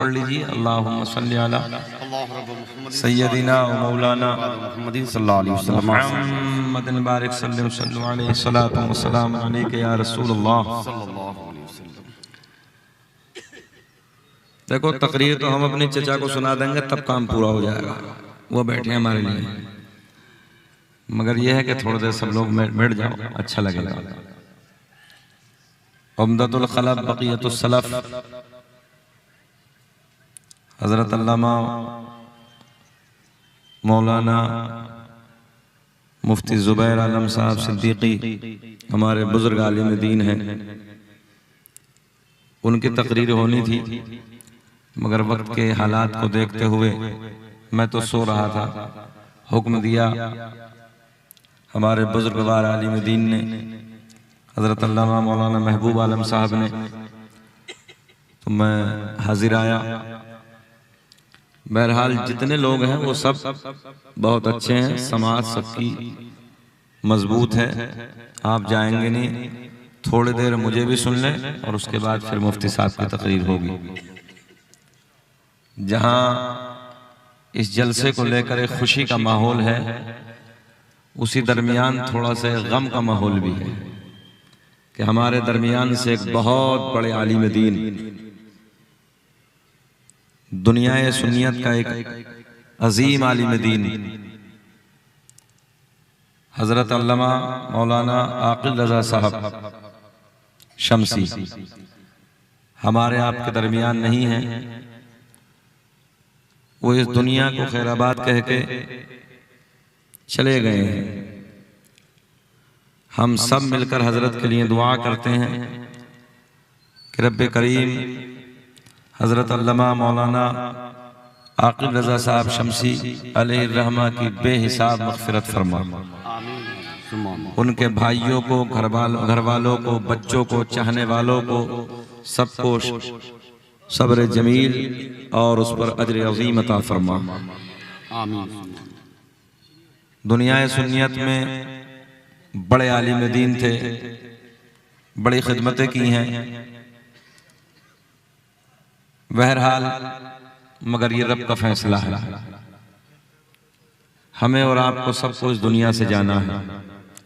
पढ़ लीजिए। अल्लाहुम्मा सल्ली अला सय्यदिना व मौलाना मुहम्मदिन सल्लल्लाहु अलैहि वसल्लम मुहम्मदिन बारिक सल्लल्लाहु अलैहि सलातु व सलाम अलैका या रसूलल्लाह। सल्लल्लाहु अलैहि वसल्लम। देखो तकरीर तो हम अपने चचा को सुना देंगे तब काम पूरा हो जाएगा, वो बैठे हमारे लिए, मगर यह है कि थोड़ी देर सब लोग बैठ जाओ, अच्छा लगेगा। उम्दतुल खलफ बक़ियतुस सलफ हज़रत अल्लामा मौलाना मुफ्ती ज़ुबैर आलम साहब सिद्दीकी हमारे बुजुर्ग आलिम दीन हैं, उनकी तकरीर होनी थी मगर वक्त के हालात को देखते हुए मैं तो सो रहा था। हुक्म दिया हमारे बुजुर्गवार आलिम दीन ने, हज़रत अल्लामा मौलाना महबूब आलम साहब ने, तो मैं हाजिर आया। बहरहाल जितने लोग हैं वो सब बहुत अच्छे हैं, समाज सबकी मजबूत है। आप जाएंगे नहीं, थोड़ी देर मुझे भी सुन लें और उसके बाद फिर मुफ्ती साहब की तकरीर होगी। जहां इस जलसे को लेकर एक खुशी का माहौल है, उसी दरमियान थोड़ा सा गम का माहौल भी है कि हमारे दरमियान से एक बहुत बड़े आलिम दीन, दुनिया सुन्नियत का एक अजीम आलिम दीन हजरत अल्लामा मौलाना आकिल रजा साहब शमसी हमारे आपके दरमियान नहीं है। वो इस दुनिया को खैराबाद कह के चले गए हैं। हम सब मिलकर हजरत के लिए दुआ करते हैं कि रब्बे करीम हजरत अल्लामा मौलाना आकिल रजा साहब शमसी अलैहिर्रहमा की बेहिसाब मग़फ़िरत फरमा। उनके भाइयों को, घर वालों को, बच्चों को, चाहने वालों को, सबको सब्र जमील और उस पर अजर अज़ीम अता फरमा। दुनिया सुन्नियत में बड़े आलिम दीन थे, बड़ी खिदमतें की हैं। बहरहाल मगर ये रब का फैसला है, हमें और आपको सबको इस दुनिया से जाना है।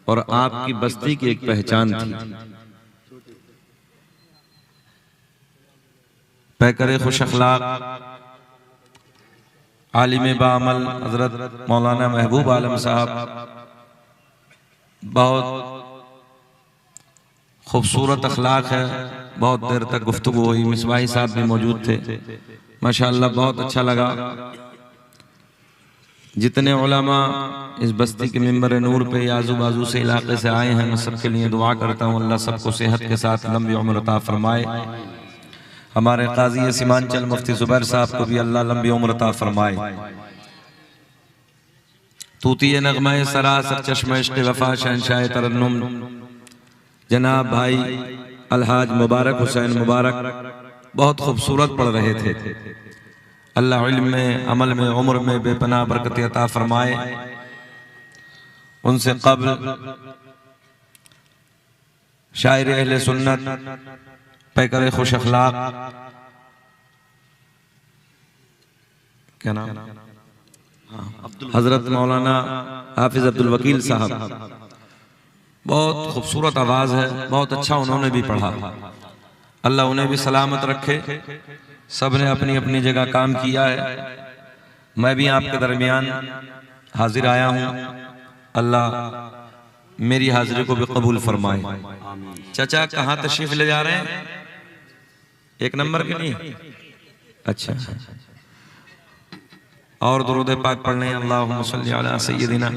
और आपकी बस्ती की एक पहचान थी, पैकरे खुश अखलाक आलिम बाअमल हजरत मौलाना महबूब आलम साहब, बहुत खूबसूरत अखलाक है। बहुत देर तक गुफ्तगू हुई, मिसबाही साहब भी मौजूद थे, माशाअल्लाह बहुत अच्छा लगा। जितने उलमा इस बस्ती के मिंबर नूर पे या आजू बाजू से इलाके से आए हैं, मैं सबके लिए दुआ करता हूँ अल्लाह सबको सेहत के साथ लंबी उम्र अता फरमाए। हमारे काजी सीमांचल मुफ्ती ज़ुबैर साहब को भी अल्लाह लंबी उम्र अता फरमाए। तूती नगमा सरासर चश्मा इश्क़ वफा शहंशाह तरन्नुम जनाब भाई अलहाज मुबारक हुसैन मुबारक बहुत खूबसूरत पढ़ रहे थे। अल्लाह इल्म में, अमल में, उम्र में बेपनाह बरकत अता फरमाए। उनसे क़ब्ल शायर अहले सुन्नत, पैकर खुश अखलाक, क्या नाम, हजरत मौलाना हाफिज अब्दुल वकील साहब, बहुत खूबसूरत आवाज है, बहुत अच्छा उन्होंने भी पढ़ा। अल्लाह उन्हें भी सलामत रखे। सब ने अपनी अपनी जगह काम किया है। मैं भी आपके दरमियान हाजिर आया हूँ, अल्लाह मेरी हाजिरी को भी कबूल फरमाए। चाचा कहाँ तशरीफ ले जा रहे हैं? एक नंबर के लिए? अच्छा, और दुरूद पाक पढ़ने। अल्लाहुम्मा सल्ली अला सय्यदिना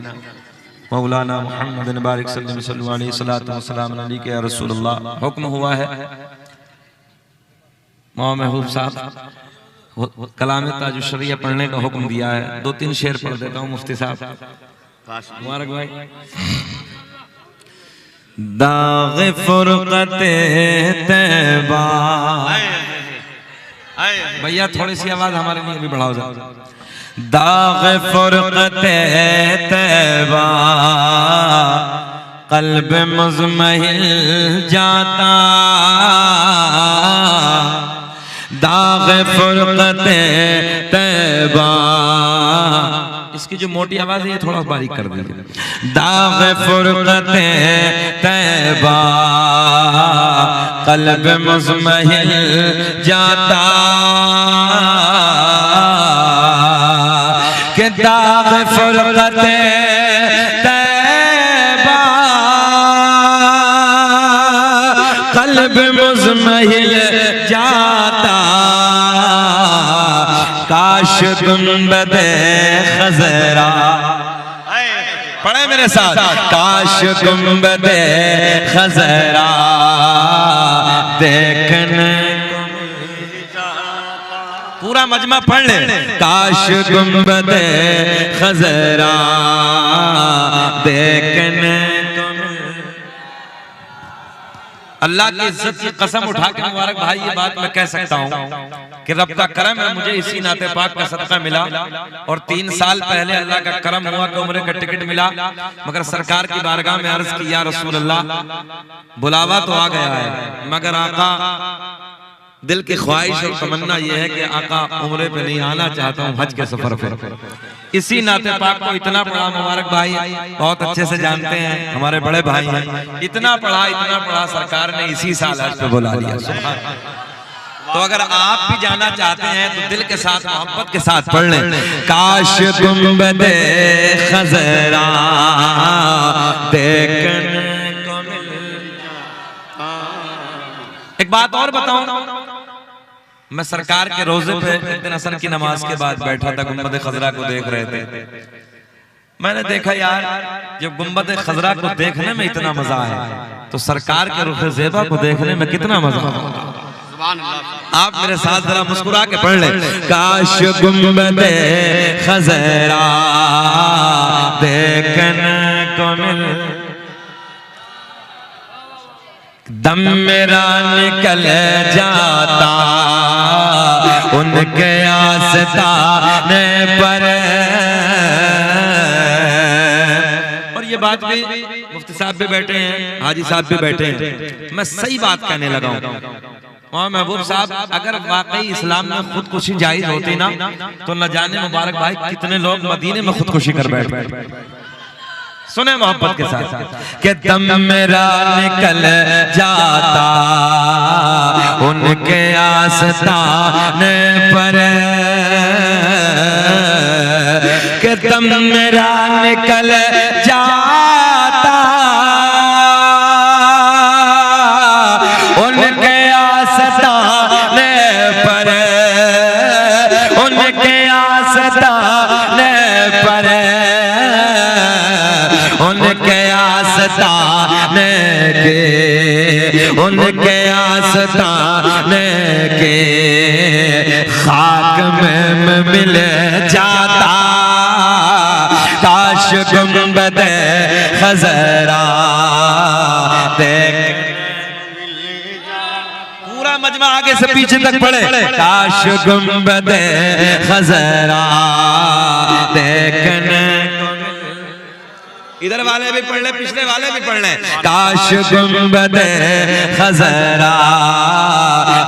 मौलाना मुहम्मदिन बारिक सल्लल्लाहु अलैहि सलातु व सलाम अलैका या रसूलल्लाह। हुक्म हुआ है मौलाना महबूब साहब कलाम ताजुश शरिया पढ़ने का हुक्म दिया है। 2-3 शेर पढ़ देता हूँ मुफ्ती साहब। मुबारक भाई। दाग़ फुरक़ते तैबा, भैया थोड़ी सी आवाज हमारे लिए भी बढ़ाओ जरा। दाग़ फुरक़ते तैबा क़ल्ब मुज़महिल जाता, दाग फुरक़ते तैबा, इसकी जो मोटी आवाज है ये थोड़ा बारीक कर दीजिए। दाग फुरक़ते तैबा क़ल्ब मुज़महिल जाता, के दाग फुरक़ते तैबा क़ल्ब मुज़महिल जाता, काश गुंबदे खज़रा, पढ़े मेरे साथ, काश गुंबदे खज़रा देखने को मिल जाता, पूरा मजमा पढ़ ले, काश गुंबदे खज़रा देखने को मिल। अल्लाह की इज्जत की कसम उठा के मुबारक भाई ये बात मैं कह सकता हूँ कि रब का करम है, मुझे इसी नाते पाक का सदका मिला और 3 साल पहले अल्लाह का करम हुआ कि उम्रे का टिकट मिला, मगर सरकार की बारगाह में अर्ज की या रसूल अल्लाह बुलावा तो आ गया है, मगर आका दिल की ख्वाहिश और तमन्ना यह है कि आका उम्रे पे नहीं आना चाहता हूँ, हज के सफर पे। इसी नाते पाक को इतना पढ़ा, मुबारक भाई बहुत अच्छे से जानते हैं, हमारे बड़े भाई हैं, इतना पढ़ा सरकार ने इसी साल हज पे बुला लिया। तो अगर आप भी जाना चाहते हैं तो दिल के साथ मोहब्बत के साथ पढ़ लें, काश गुंबदे खज़रा देखने को मिल। एक बात और बताऊं, मैं सरकार के रोजे पे एक दिन असर की नमाज के बाद बैठा था, गुंबद खज़रा को देख रहे थे। मैंने देखा यार जब गुंबद खज़रा को देखने में इतना मजा आया तो सरकार के रुख ज़ेबा को देखने में कितना मजा आया। आप मेरे साथ जरा मुस्कुरा के पढ़ ले, काश गुंबद खज़रा देखने को मिल, दम मेरा निकल जाता उनके आस्ताने पर। और ये बात भी मुफ्ती साहब भी बैठे हैं, हाजी साहब भी बैठे हैं, मैं सही बात कहने लगा हूँ। महबूब साहब अगर वाकई इस्लाम में खुदकुशी जायज होती ना तो न जाने मुबारक भाई कितने लोग मदीने में खुदकुशी कर बैठे। सुने मोहब्बत के साथ कि दम मेरा निकल जाता उनके आस्ताने पर, कि दम मेरा निकल जाता उनके आस्ताने पर, उनके आस्ताने पर, उनके आस्ताने के, उनके आस्ताने के खाक में मिल जाता, काश गुंबद खज़रा देख। पूरा मजमा आगे से पीछे तक पढ़े, काश गुंबद खज़रा देखने। इधर वाले भी पढ़ ले, पिछले वाले भी पढ़ ले, काश गुंबद खज़रा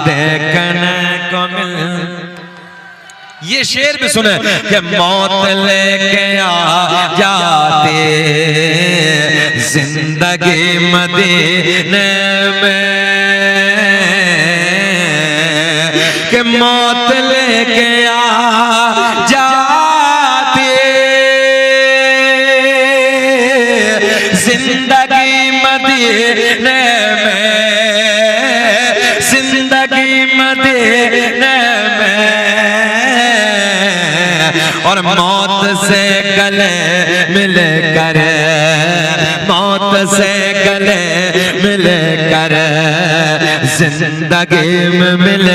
देखने को मिल। ये शेर भी सुने कि मौत लेके आ जाते जिंदगी मदीने में, कि मौत लेके आ जाते जिंदगी मदीने में, जिंदगी मदीने में, और मौत से गले मिल कर, मौत से गले मिल कर जिंदगी में मिल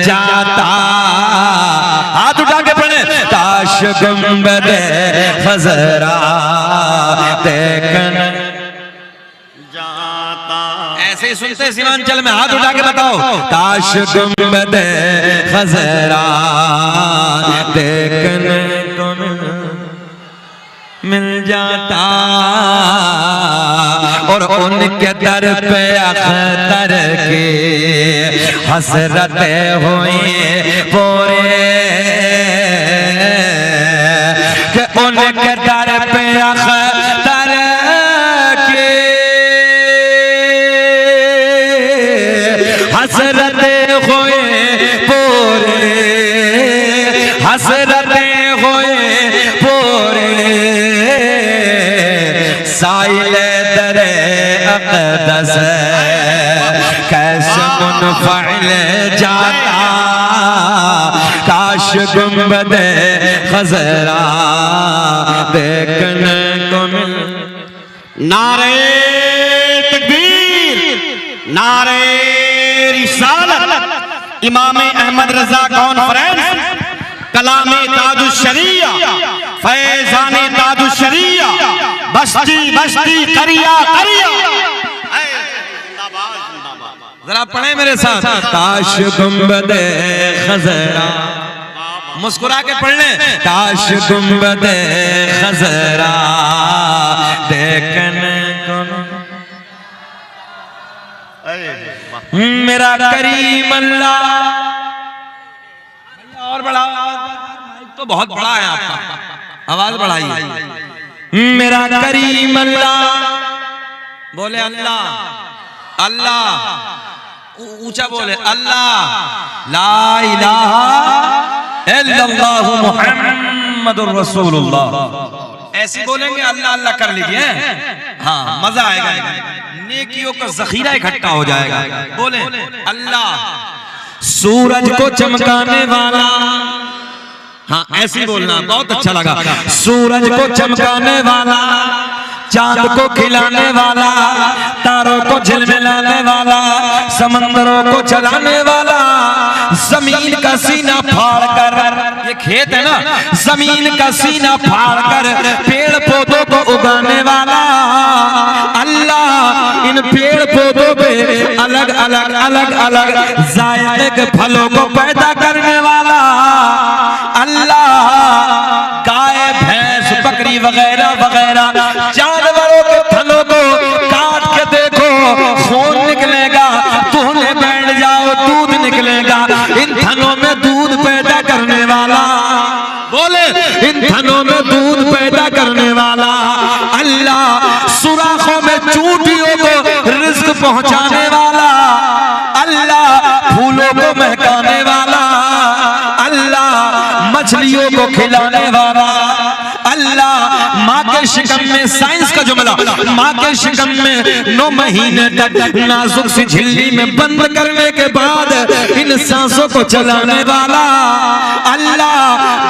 जाता। हाथ उठा के पढ़े, काश गुंबद खज़रा देखने जाता। ऐसे ही सुनते सीमांचल में हाथ उठा के बताओ, काश गुंबद खज़रा देखने को मिल जाता, और उनके दर पे अख्तर के हसरते हुई पूरे कि उनके दर पे अख्तर के हसरते हुए पूरे हसरते हुए पूरे साइले दरे अक़दस कैसे मुनफ़अल जाता काश गुंबदे खज़रा देखने को मिल। नारे तकबीर, नारे रिसालत, इमाम अहमद रजा कॉन्फ्रेंस, कलामे ताजुश्शरिया, फैज़ाने ताजुश्शरिया, बस्ती बस्ती करिया करिया। जरा पढ़े मेरे साथ, काश गुंबदे खज़रा, मुस्कुरा के पढ़ ले, काश गुंबदे खज़रा देखने को मेरा करीम अल्लाह। और बड़ा तो बहुत बड़ा है आपका, आवाज बढ़ाइए। मेरा करीम अल्लाह, बोले अल्लाह अल्लाह, ऊंचा बोले अल्लाह, ला इलाहा इल्लल्लाह मुहम्मदुर रसूलुल्लाह। ऐसे बोलेंगे अल्लाह अल्लाह कर लीजिए, हाँ मजा आएगा, नेकियों का जखीरा इकट्ठा हो जाएगा। बोले अल्लाह। सूरज को चमकाने वाला, हाँ ऐसे बोलना, बहुत अच्छा लगा। सूरज को चमकाने वाला, चांद को खिलाने वाला, तारों को झिलमिलाने वाला, समंदरों को चलाने वाला, जमीन का सीना फाड़ कर, ये खेत है ना, जमीन का सीना फाड़ कर पेड़ पौधों को उगाने वाला अल्लाह, इन पेड़ पौधों पे अलग अलग अलग अलग जायके के फलों को पैदा करने वाला अल्लाह, गाय भैंस बकरी वगैरह वगैरह जानवरों के थनों को काट के देखो, खून निकलेगा, धोने बैठ जाओ दूध निकलेगा। इन थनों में दूध पैदा करने वाला, बोले इन थनों में दूध पैदा करने वाला अल्लाह, सुराखों में चूंटियों को रिज्क पहुंचाने वाला अल्लाह, फूलों को महकाने वाला अल्लाह, मछलियों को खिलाने वाला अल्लाह। माँ के शिकम में, साइंस का जुमला, माँ के शिकम में 9 महीने तक नाजुक सी झिल्ली में बंद करने के बाद इन सांसों को चलाने वाला अल्लाह,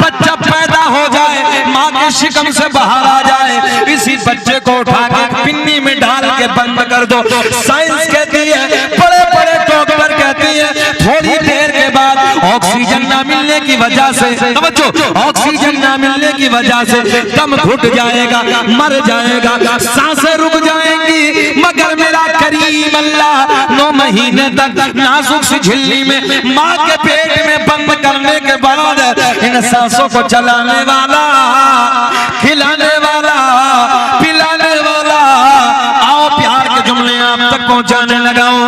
बच्चा पैदा हो जाए, माँ के शिकम से बाहर आ जाए, इसी बच्चे को उठा के पिन्नी में डाल के बंद कर दो। साइंस कहती है, बड़े बड़े डॉक्टर कहती है, थोड़ी देर के बाद ऑक्सीजन ना मिलने की वजह से, समझो, ऑक्सीजन ना मिलने की वजह से दम घुट जाएगा, मर जाएगा, सांसें रुक जाएंगी, मगर मेरा करीम अल्लाह 9 महीने तक नाजुक सी झिल्ली में माँ के पेट में बंद करने के बाद इन सांसों को चलाने वाला, खिलाने वाला, पिलाने वाला। आओ प्यार के जुमले आप तक पहुंचाने लगाओ।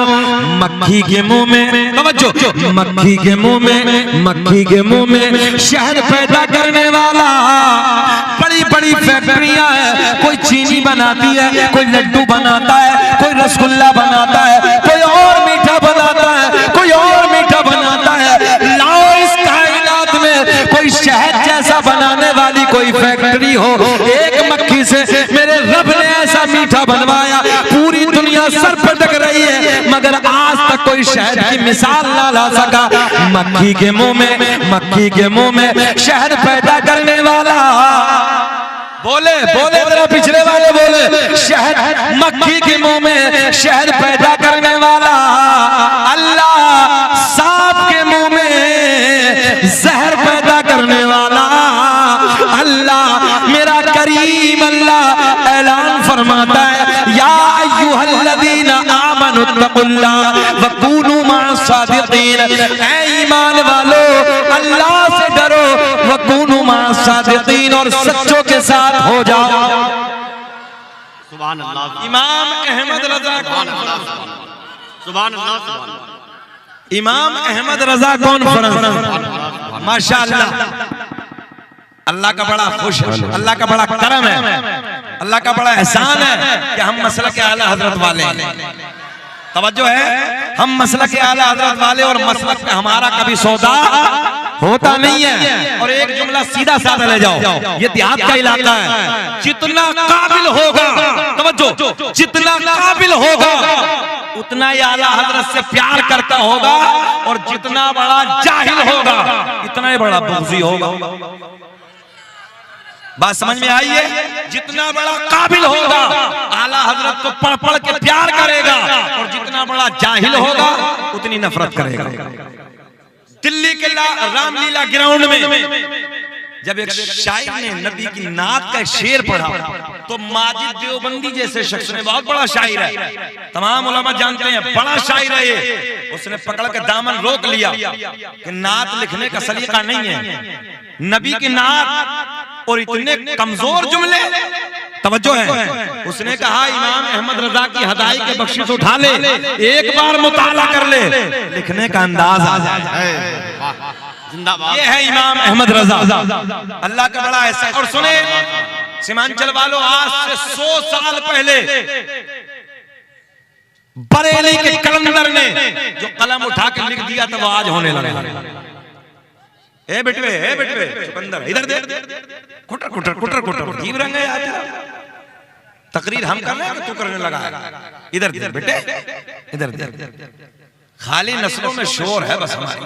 मक्खी के मुंह में, समझो, मक्खी के मुंह में, मक्खी के मुंह में शहद पैदा करने वाला। बड़ी बड़ी फैक्ट्रियां है, कोई चीनी बनाती है, कोई लड्डू बनाता है, कोई रसगुल्ला बनाता है, कोई और मीठा बनाता है, कोई और मीठा बनाता है। लाओ इस कायनात में कोई शहद जैसा बनाने वाली कोई फैक्ट्री हो, एक मक्खी से मेरे रब ने ऐसा मीठा बनवाया, पूरी दुनिया सर पटक रही है, मगर आज तक कोई शहद की मिसाल ना ला सका। मक्खी के मुंह में, मक्खी के मुंह में शहद पैदा करने वाला, बोले बोले जरा पिछले वाले बोले, शहद, मक्खी के मुंह में शहद पैदा करने वाला अल्लाह, सांप के मुंह में जहर पैदा करने वाला अल्लाह, मेरा करीम अल्लाह ऐलान फरमाता है, या अय्युहल्लज़ीना आमनुत्तकुल्लाह वकूनू मअस्सादिकीन, ऐ ईमान वालो अल्लाह से डरो, वकूनू मअस्सादिकीन, और सच्चों के साथ हो जाओ। सुभान अल्लाह, इमाम अहमद रजा, सुभान अल्लाह, सुभान अल्लाह। इमाम अहमद रजा कॉन्फ्रेंस, माशाअल्लाह, अल्लाह का बड़ा खुश है, अल्लाह का बड़ा करम है, अल्लाह का बड़ा एहसान है कि हम मसलक के आला हजरत वाले हैं। तवज्जो है, हम मसलक के आला हजरत वाले और मसलक पे हमारा कभी सौदा होता नहीं है। और एक जुमला सीधा साधा ले जाओ, ये देहात का इलाका है, जितना काबिल होगा, तवज्जो, जितना काबिल होगा उतना ही आला हजरत से प्यार करता होगा, और जितना बड़ा जाहिल होगा इतना ही बड़ा बुग़्ज़ी होगा। बात समझ में आई है? जितना बड़ा काबिल होगा आला हजरत को पढ़ पढ़ के प्यार करेगा, और जितना बड़ा जाहिल होगा उतनी नफरत करेगा। दिल्ली के रामलीला ग्राउंड में जब एक शायर ने नबी की नात का शेर पढ़ा, तो माजिद देवबंदी जैसे शख्स ने, बहुत बड़ा शायर है, तमाम उलमा जानते हैं, बड़ा शायर है ये, उसने पकड़ के दामन रोक लिया कि नात लिखने का सलीका नहीं है, नबी की नात और इतने कमजोर जुमले, तवज्जो है। उसने कहा इमाम अहमद रजा की हदाई के बख्शिश उठा ले, एक बार मुताला कर ले, लिखने का अंदाज आ जाए। ये है इमाम अहमद रजा, अल्लाह का बड़ा ऐसा। और सुने सीमांचल वालों, आज से 100 साल पहले बरेली के कलंदर ने जो कलम उठा के लिख दिया था वो आज होने लगा। ए बेटवे, ए बेटवे, चुकंदर इधर दे, कुटर कुटर कुटर कुटर जीव रंग है आज। तकरीर हम कर रहे हैं कि तू करने लगा है? इधर दे बेटे, इधर दे। खाली नस्लों में शोर है बस हमारी।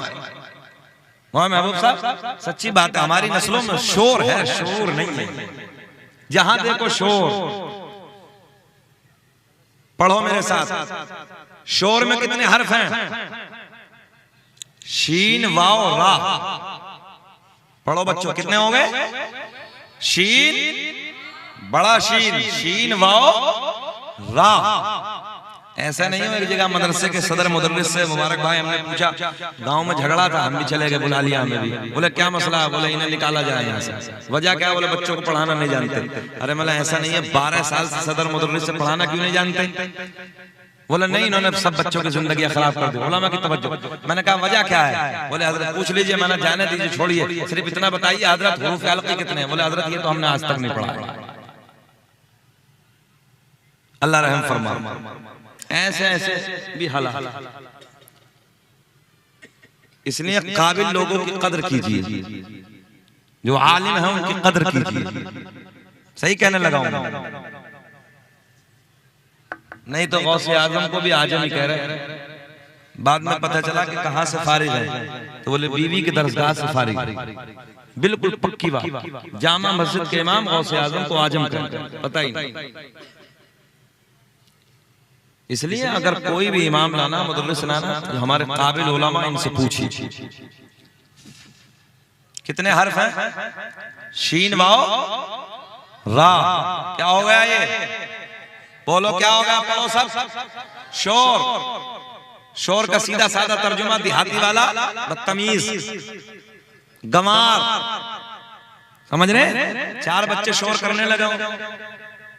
महबूब साहब, सच्ची बात है, हमारी नस्लों में शोर है, शोर नहीं है। जहां देखो शोर। पढ़ो मेरे साथ, शोर में कितने हर्फ हैं? शीन वाओ रा। पढ़ो बच्चों, कितने हो गए? शीन, बड़ा शीन, शीन वाओ रा। ऐसा नहीं हो एक जगह मदरसे के सदर मुदर्रिस से मुबारक भाई, हमने पूछा, गांव में झगड़ा था, हम भी चले गए, बुला लिया हमें भी। बोले क्या मसला है? बोले इन्हें निकाला जाए यहाँ से। वजह क्या? बोले बच्चों को पढ़ाना नहीं जानते। अरे मतलब ऐसा नहीं है, 12 साल से सदर मुदर्रिस से पढ़ाना क्यों नहीं जानते? बोले नहीं, इन्होंने सब बच्चों की जिंदगी खराब कर दी। उलमा की तवज्जो। मैंने कहा वजह क्या है? बोले हजरत पूछ लीजिए। मैंने जाने दीजिए, छोड़िए, सिर्फ इतना बताइए हजरत हुरूफ हल्की कितने? बोले हजरत ये तो हमने आज तक नहीं पढ़ा। अल्लाह रहम फरमा। ऐसे ऐसे भी हालात, इसलिए काबिल लोगों की कदर कीजिए, जो आलिम है उनकी कदर कीजिए। सही कहने लगा हूं, नहीं तो गौसे आजम को भी आजम ही कह रहे। बाद में पता चला कि कहां से फारिग है, तो बोले बीवी की दरगाह से फारिग। बिल्कुल पक्की बात। जामा मस्जिद के इमाम गौसे आजम को आजम कहते, पता ही नहीं। इसलिए अगर कोई भी इमाम लाना, मुदर्रिस लाना, तो हमारे काबिल उलमा, इनसे पूछिए कितने हर्फ हैं? शीन वाओ रा। क्या हो गया ये? बोलो क्या हो गया? पढ़ो सब। शोर। शोर का सीधा साधा तर्जुमा देहाती वाला बदतमीज, गंवार। समझ रहे? 4 बच्चे शोर करने लगे,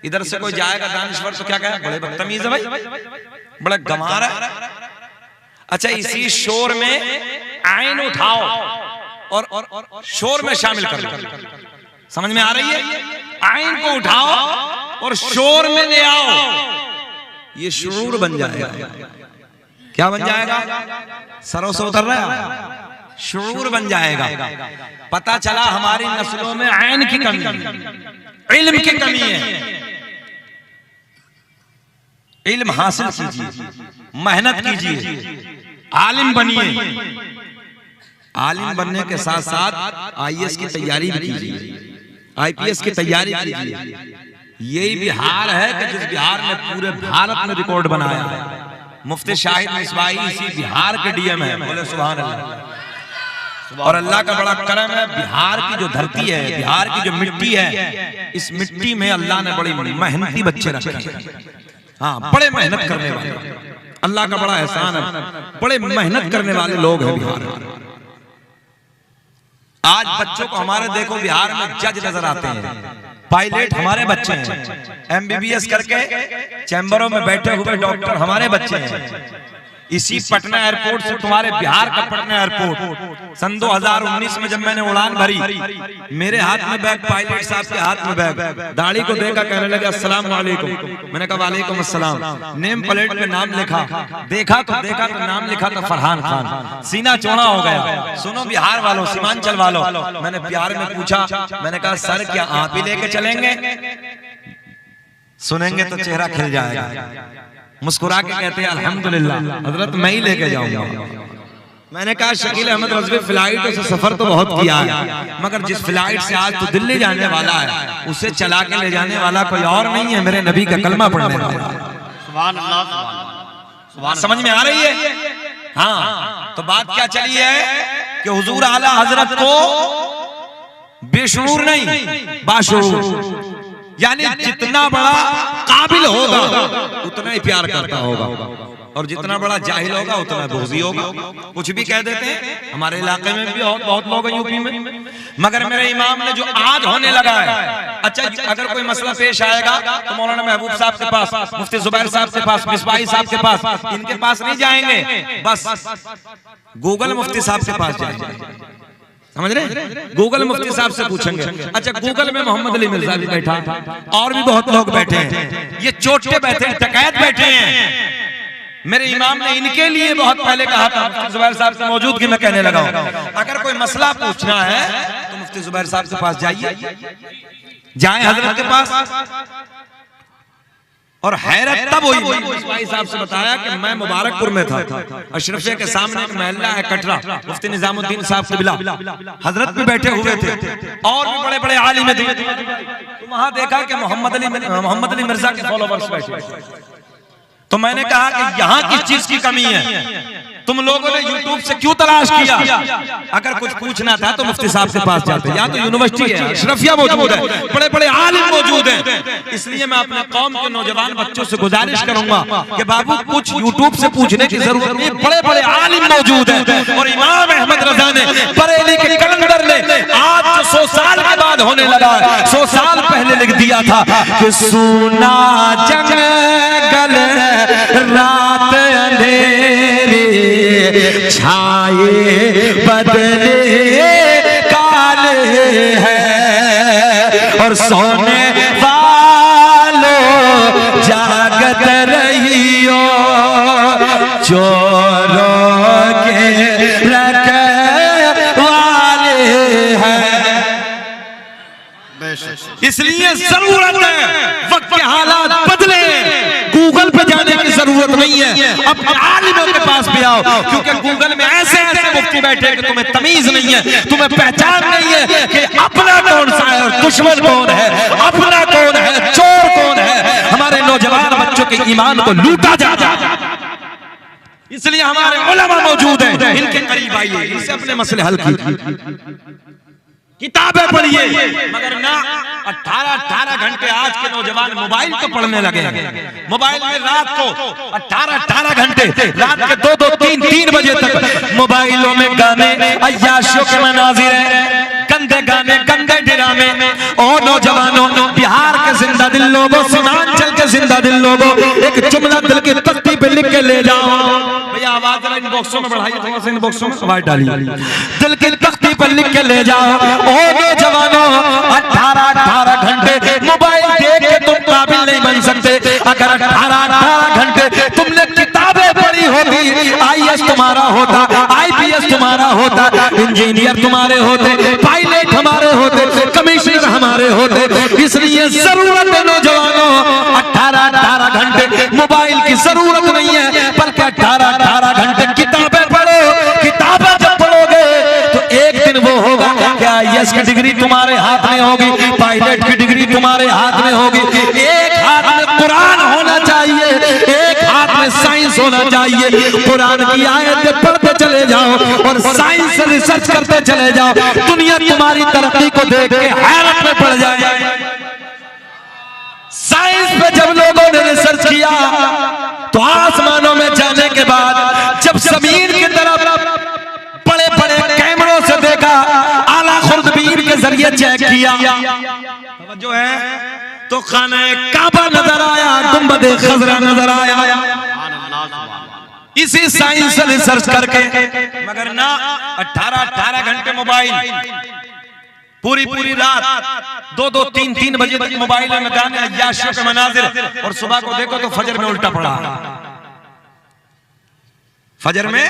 इधर से कोई जाएगा दानिश्वर तो क्या कहे? बड़े बदतमीज है भाई, बड़ा गंवार है। अच्छा, इसी शोर में आइन उठाओ और शोर में शामिल कर लो। समझ में आ रही है? आइन को उठाओ और शोर में ले आओ, ये शुरूर बन जाएगा। क्या बन जाएगा? सरों से उतर रहा है, शुरूर बन जाएगा। पता चला हमारी नस्लों में आइन की कमी, इल्म की कमी है। इल्म हासिल कीजिए, मेहनत कीजिए, आलिम बनिए। आलिम बनने के साथ साथ आईएएस की तैयारी भी कीजिए, आईपीएस की तैयारी कीजिए। यही बिहार है कि जिस बिहार ने पूरे भारत में रिकॉर्ड बनाया है। मुफ्ती शाहिद मिसबाही इसी बिहार के डीएम है। बोले सुभान अल्लाह। और अल्लाह का बड़ा करम है, बिहार की जो धरती है, बिहार की जो मिट्टी है, इस मिट्टी में अल्लाह ने बड़ी मेहनती बच्चे रखे हैं। हाँ, बड़े मेहनत करने वाले, अल्लाह का बड़ा एहसान है, बड़े मेहनत करने वाले लोग हैं बिहार में। आज बच्चों को हमारे देखो बिहार में जज नजर आते हैं, पायलट हमारे बच्चे हैं, एमबीबीएस करके चैम्बरों में बैठे हुए डॉक्टर हमारे बच्चे हैं, इसी पटना एयरपोर्ट से तुम्हारे बिहार का पटना एयरपोर्ट सन 2019 में जब मैंने उड़ान भरी, मेरे हाथ में बैग, पायलट साहब के हाथ में बैग, दाढ़ी को देखा, कहने लगे अस्सलाम वालेकुम। मैंने कहा वालेकुम अस्सलाम। नेम प्लेट पे नाम लिखा, देखा तो नाम लिखा था फरहान खान। सीना चौड़ा हो गया। सुनो बिहार वालों, सीमांचल वालों, मैंने प्यार में पूछा, मैंने कहा सर क्या आप ही लेके चलेंगे? सुनेंगे तो चेहरा खिल जाएगा। मुस्कुरा के कहते हैं अल्हम्दुलिल्लाह हजरत मैं ही लेके जाऊंगा। मैंने कहा शकील अहमद रज़वी फ्लाइट से सफर तो बहुत किया है, मगर जिस फ्लाइट से आज तो दिल्ली जाने वाला है उसे चला के ले जाने वाला कोई और नहीं है, मेरे नबी का कलमा पढ़ने वाला। सुभान अल्लाह, सुभान अल्लाह। समझ में आ रही है? हाँ, तो बात क्या चली है कि हुजूर आला हजरत को बेशऊर नहीं बाशऊर, यानी जितना बड़ा काबिल होगा उतना ही प्यार करता होगा, और जितना बड़ा जाहिल होगा उतना बोझी होगा। कुछ भी कह देते हैं। हमारे इलाके में भी बहुत लोग हैं यूपी में, मगर मेरे इमाम ने जो आज होने लगा है, अच्छा अगर कोई मसला पेश आएगा तो मौलाना महबूब साहब के पास, मुफ्ती जुबैर साहब के पास, मिसबाही साहब के पास, इनके पास नहीं जाएंगे, बस गूगल मुफ्ती साहब के पास जाएंगे। समझ रहे? गूगल मुफ्ती साहब से पूछेंगे। अच्छा गूगल में मोहम्मद अली मिर्जा भी बैठा, और भी बहुत लोग बैठे हैं, ये चोटे बैठे हैं, डकैत बैठे हैं। मेरे इमाम ने इनके लिए बहुत पहले कहा था, जुबैर साहब से मौजूदगी में कहने लगा अगर कोई मसला पूछना है तो मुफ्ती जुबैर साहब के पास जाइए, जाएं हजरत के पास। और हैरत तब हुई, भाई साहब से बताया कि मैं मुबारकपुर में था, अशरफिया के सामने एक महल्ला है कटरा, मुफ्ती निजामुद्दीन साहब क़िबला हजरत भी बैठे हुए थे, और भी बड़े बड़े आलिम थे। तो वहां देखा कि मोहम्मद अली मिर्जा के फॉलोवर्स बैठे। तो मैंने कहा कि यहाँ किस चीज की कमी है? तुम लोगों ने यूट्यूब से क्यों तलाश किया? अगर कुछ पूछना था तो मुफ्ती साहब के पास जाते। यहाँ तो यूनिवर्सिटी है, अशरफिया मौजूद है, बड़े बड़े आलिम मौजूद हैं। इसलिए मैं अपने कौम के नौजवान बच्चों से गुजारिश करूंगा कि बाबू कुछ यूट्यूब से पूछने की जरूरत नहीं, बड़े बड़े आलिम मौजूद हैं। और इमाम अहमद रजा ने, बरेली के कलंदर ने, आज 100 साल के बाद होने लगा, 100 साल पहले लिख दिया था कि सुना जंगल रात अंधेरी छाए बदले काले हैं, और सोने वालों जागत रहियो, चोरों के रखवाले हैं। इसलिए जरूरत है वक्त के हालात बदले, गूगल पे जाने की जरूरत नहीं है, अपने आलिमों के पास भी आओ, क्योंकि गूगल में ऐसे ऐसे मुफ्ती बैठे कि तुम्हें तमीज नहीं है, तुम्हें पहचान नहीं है कि अपना कौन सा है और दुश्मन कौन है, अपना कौन है, चोर कौन है। हमारे नौजवान बच्चों के ईमान को लूटा जाता है। इसलिए हमारे उलमा मौजूद हैं, इनके करीब आइए, इनसे अपने मसले हल कीजिए, किताबें पढ़िए। मगर ना 18 घंटे आज के नौजवान मोबाइल को पढ़ने लगे हैं। मोबाइल में रात को 18 घंटे, रात के 2-2, 3-3 बजे तक मोबाइलों में गाने, अय्याशों के मनाजिर हैं, गंदे गाने, गंदे ड्रामे। और नौजवानों, बिहार के जिंदा दिल लोगों, सीमांचल के जिंदा दिल लोगों, एक जुमला दिल की तख्ती पे लिख के ले जाओ। भैया आवाज इन बॉक्सों में बढ़ाइए, थोड़ा सा इन बॉक्सों में आवाज डालिए, दिल की तख्ती पर लिख के ले जाओ। ओ नौजवानों, 18 घंटे मोबाइल देख के तुम काबिल नहीं बन सकते। अगर 18 घंटे तुमने किताबें पढ़ी होती, IAS तुम्हारा होता, IPS तुम्हारा होता, इंजीनियर तुम्हारे होते, पायलट हमारे होते, कमिश्नर हमारे होते। इसलिए जरूरत है नौजवानों, 18 घंटे मोबाइल की जरूरत नहीं है, बल्कि 18 घंटे किताबें पढ़ो। किताबें जब पढ़ोगे तो एक दिन वो होगा क्या, IAS की डिग्री तुम्हारे हाथ में होगी, पायलट की डिग्री तुम्हारे हाथ में होगी। एक हाथ में कुरान होना चाहिए, एक हाथ में साइंस होना चाहिए। कुरान की आयतें पढ़ते चले जाओ और साइंस से रिसर्च करते चले जाओ, दुनिया तुम्हारी तरक्की को देख के हैरत में पड़ जाए। साइंस पे जब लोगों ने रिसर्च किया तो आसमानों में जाने के बाद जब जमीन की तरफ बड़े बड़े कैमरों से देखा, आला खुर्दबीन के जरिए चेक किया, जो है तो खाना काबा नजर आया, गुंबद खजरा नजर आया। इसी साइंस से रिसर्च करके, मगर ना 18 घंटे मोबाइल, पूरी रात 2-3 बजे तक मोबाइल में गाने, अय्याशियों के मनाजिर, और सुबह को देखो तो फजर में उल्टा पड़ा, फजर में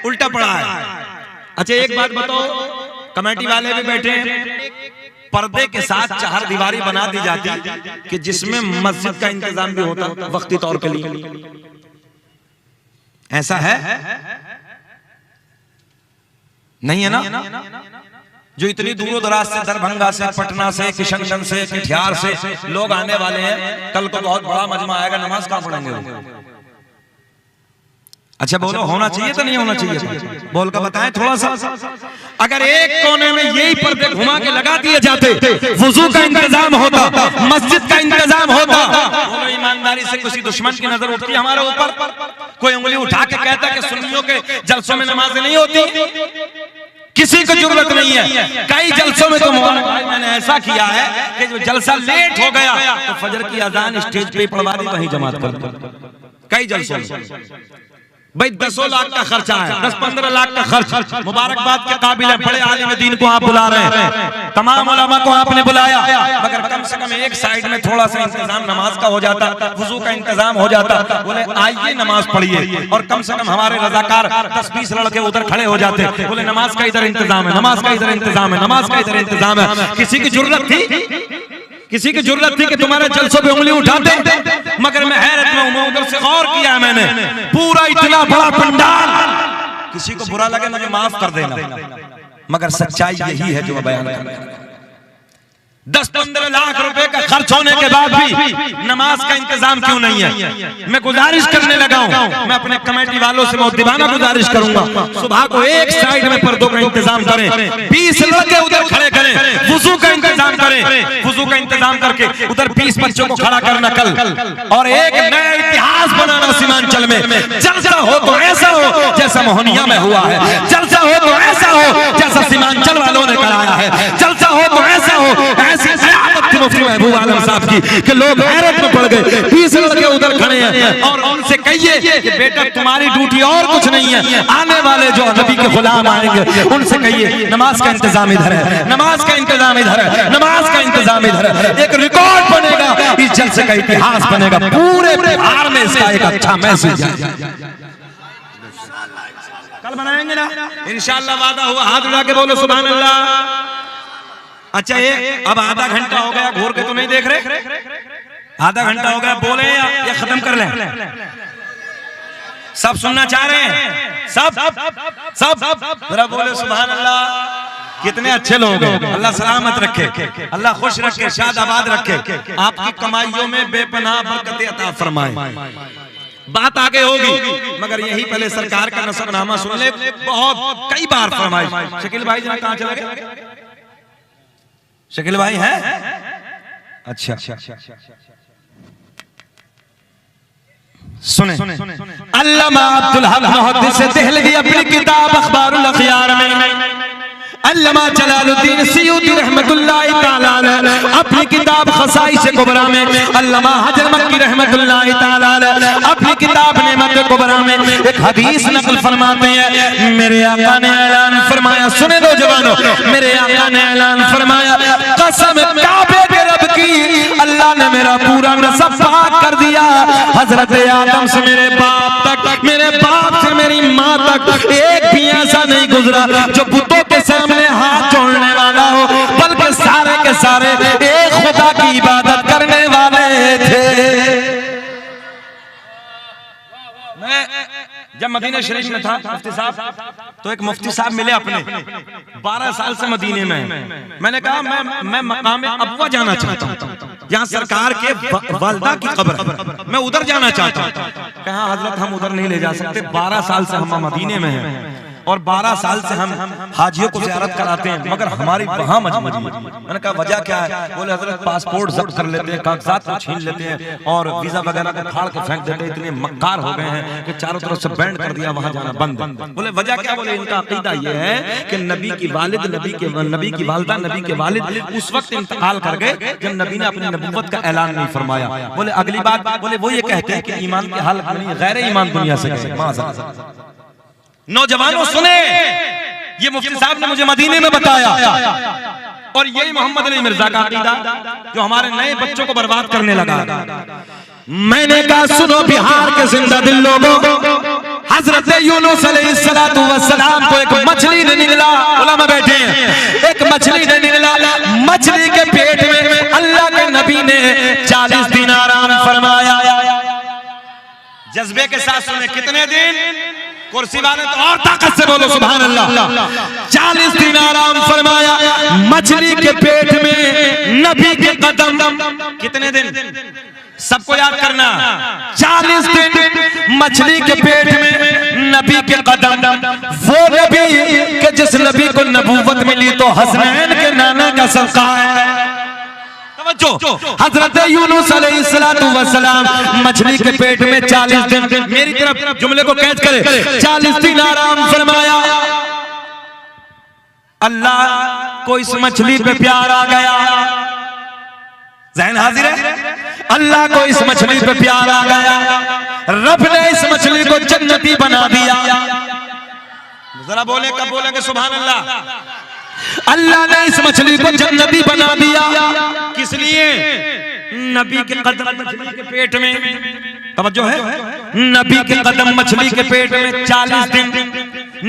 उल्टा पड़ा है। अच्छा एक बात बताओ, कमेटी वाले भी बैठे हैं, पर्दे के साथ चार दीवारी बना दी जाती कि जिसमें मस्जिद का इंतजाम भी होता वक्ती तौर के लिए, ऐसा है? नहीं है ना? जो इतनी दूर दराज से, दरभंगा से, पटना से, किशनगंज से, कटिहार से लोग आने वाले हैं, कल को बहुत बड़ा मजमा आएगा, नमाज कहां पढ़ेंगे वो? अच्छा बोलो, होना चाहिए तो नहीं होना चाहिए? बोल कर बताएं थोड़ा सा। अगर एक कोने में यही पर्दे घुमा के लगा दिए जाते, वुजू का इंतजाम होता, मस्जिद का इंतजाम होता, बोलो ईमानदारी से किसी दुश्मन की नजर उठती हमारे ऊपर? कोई उंगली उठा के कहता कि सुन्नियों के जलसों में नमाजें नहीं होती? किसी को जरूरत नहीं है। कई जलसों में तो मैंने ऐसा किया है कि जो जलसा लेट हो गया तो फजर की अजान स्टेज पे पढ़वा दी, वहीं जमात कर दो। कई जलसों में भाई 10 लाख का खर्चा है, 10-15 लाख का खर्च, मुबारकबाद के काबिल है, बड़े आलिम दीन को आप बुला रहे हैं, तमाम उलमा को आपने बुलाया, मगर कम से कम एक साइड में थोड़ा सा इंतजाम नमाज का हो जाता, वुजू का इंतजाम हो जाता, बोले आइए नमाज पढ़िए, और कम से कम हमारे रजाकार 10-20 लड़के उधर खड़े हो जाते, बोले नमाज का इधर इंतजाम है, नमाज का इधर इंतजाम है, नमाज का इधर इंतजाम है। किसी की जरूरत थी? किसी की जरूरत थी कि तुम्हारे जलसों पे उंगली उठाते? मगर मैं हैरत में हूं, उधर से गौर किया मैंने, पूरा इतना बड़ा पंडाल, किसी को बुरा लगे मुझे माफ कर देना, मगर सच्चाई यही है जो मैं बयान कर रहा हूं। 10-15 लाख रुपए का खर्च होने के बाद भी नमाज का इंतजाम क्यों नहीं है? मैं गुजारिश करने लगा हूं, मैं अपने कमेटी वालों से मुद्दिबाना गुजारिश करूंगा, सुबह को एक साइड में पर्दों का इंतजाम करें, 20 लड़के उधर खड़े करें, वुजू का इंतजाम करें, वुजू का इंतजाम करके उधर 20 बच्चों को खड़ा करना कल, और एक नया इतिहास बनाना सीमांचल में। जलसा हो तो ऐसा हो जैसा मोहनिया में हुआ है, जलसा हो तो ऐसा हो जैसा सीमांचल वालों ने कराया है, जलसा हो तो ऐसा हो ऐसी क़यामत थी मुफ्ती महबूब आलम साहब की कि लोग हैरत में पड़ गए, 20 लड़के उधर खड़े हैं, और उनसे कहिए कि बेटा तुम्हारी ड्यूटी और कुछ नहीं है, आने वाले जो नबी के गुलाम आएंगे उनसे कहिए नमाज का इंतजाम इधर है, नमाज का इंतजाम इधर है, नमाज का इंतजाम इधर है। एक रिकॉर्ड बनेगा, इस जलसे का इतिहास बनेगा, पूरे बिहार में इसका एक अच्छा मैसेज है। कल बनाएंगे ना इंशाअल्लाह, वादा हुआ, हाथ उठा के बोलो सुभान अल्लाह। अच्छा ये अब आधा घंटा हो गया, घूर के तो नहीं देख रहे? आधा घंटा हो गया, बोले या खत्म कर लें? सब सुनना चाह रहे हैं? सब जरा बोले सुभान अल्लाह। कितने अच्छे लोग हैं, अल्लाह सलामत रखे, अल्लाह खुश रखे, शाद आबाद रखे, आपकी कमाइयों में बेपनाह बरकतें अता फरमाए। बात आगे होगी, मगर यही पहले सरकार का नसबनामा सुन ले। बहुत कई बार फरमाइश, शकील भाई जरा कहाँ चले गए? शकील भाई हैं? अच्छा सुने, अल्लामा अब्दुल हक मुहद्दिस देहलवी अपनी किताब अखबारुल अखयार में, अल्लामा जलालुद्दीन सयूती रहमतुल्लाह तआला अलैह अपनी किताब खसाइस कुबरा में, अल्लामा हजर मक्की रहमतुल्लाह तआला अलैह अपनी किताब नेमत कुबरा में एक हदीस नकल फरमाते हैं। मेरे आका ने ऐलान फरमाया, सुने दो जवानों, मेरे आका ने ऐलान फरमाया, कसम काबे के रब की, अल्लाह ने मेरा पूरा नसब पाक कर दिया, हजरत आदम से मेरे बाप तक, मेरे बाप से मेरी माँ तक एक भी ऐसा नहीं गुजरा जो बुतों के सामने हाथ जोड़ने वाला हो, बल्कि सारे के सारे एक खुदा की इबादत करने वाले थे। मैं जब मदीना शरीफ में था मुफ्ती साहब, तो एक मुफ्ती साहब मिले अपने, 12 साल से मदीने में। मैंने कहा मैं मकाम अबवा जाना चाहता हूँ, जहाँ सरकार के वालिदा की कब्र, मैं उधर जाना चाहता हूँ। कहा हजरत हम उधर नहीं ले जा सकते, 12 साल से हम मदीने में हैं। और 12 साल से हम हाजियों को ज़ियारत कराते हैं, मगर हमारी वहाँ मजबूरी है। मैंने कहा वजह क्या है? बोले हजरत पासपोर्ट जब्त कर लेते हैं, कागजात को छीन लेते हैं और वीजा वगैरह को फाड़ के फेंक देते हैं, इतने मक्कार हो गए हैं कि चारों तरफ से बैंड कर दिया, वहां जाना बंद। बोले वजह क्या? बोले इनका अकीदा ये है कि नबी की वालिद, नबी की वालिदा, नबी के वालिद उस वक्त इंतकाल कर गए जब नबी ने अपनी नबूवत का ऐलान नहीं फरमाया। बोले अगली बात, बोले वो ये कहते हैं कि ईमान के हाल नहीं, गैर ईमान दुनिया से गए। नौजवानों सुने, ये मुफ्ती साहब ने मुझे मदीने में बताया और यही मोहम्मद अली मिर्जा का अकीदा जो हमारे नए बच्चों को बर्बाद करने लगा। मैंने कहा सुनो बिहार के जिंदा दिल लोगों, हजरत यूनुस अलैहिस्सलातु वस्सलाम को एक मछली ने निगला। उलमा बैठे हैं, एक मछली ने निगला, मछली के पेट में अल्लाह के नबी ने 40 दिन आराम फरमाया। जज्बे के साथ सुने, कितने दिन? कुर्सी वाले तो और ताकत से बोलो सुभान अल्लाह। 40 दिन आराम फरमाया मछली के पेट में, नबी के कदम। कितने दिन? सबको याद करना, 40 दिन मछली के पेट में, नबी के कदम। वो नबी के जिस नबी को नबूवत मिली तो हसनैन के नाना का सदका है। हजरत यूनुस अलैहिस्सलातु वस्सलाम मछली के पेट में 40 दिन, मेरी तरफ जुमले को कैच करे, 40 दिन आराम फरमाया। अल्लाह को इस मछली पे प्यार आ गया। ज़हन हाजिर है? अल्लाह को इस मछली पे प्यार आ गया। रब ने इस मछली को जन्नती बना दिया। जरा बोले, कब बोलेंगे सुभान अल्लाह? अल्लाह ने इस मछली को जन्नती बना दिया। किस लिए? नबी के कदम मछली के पेट में। तवज्जो है, नबी के कदम मछली के पेट में 40 दिन,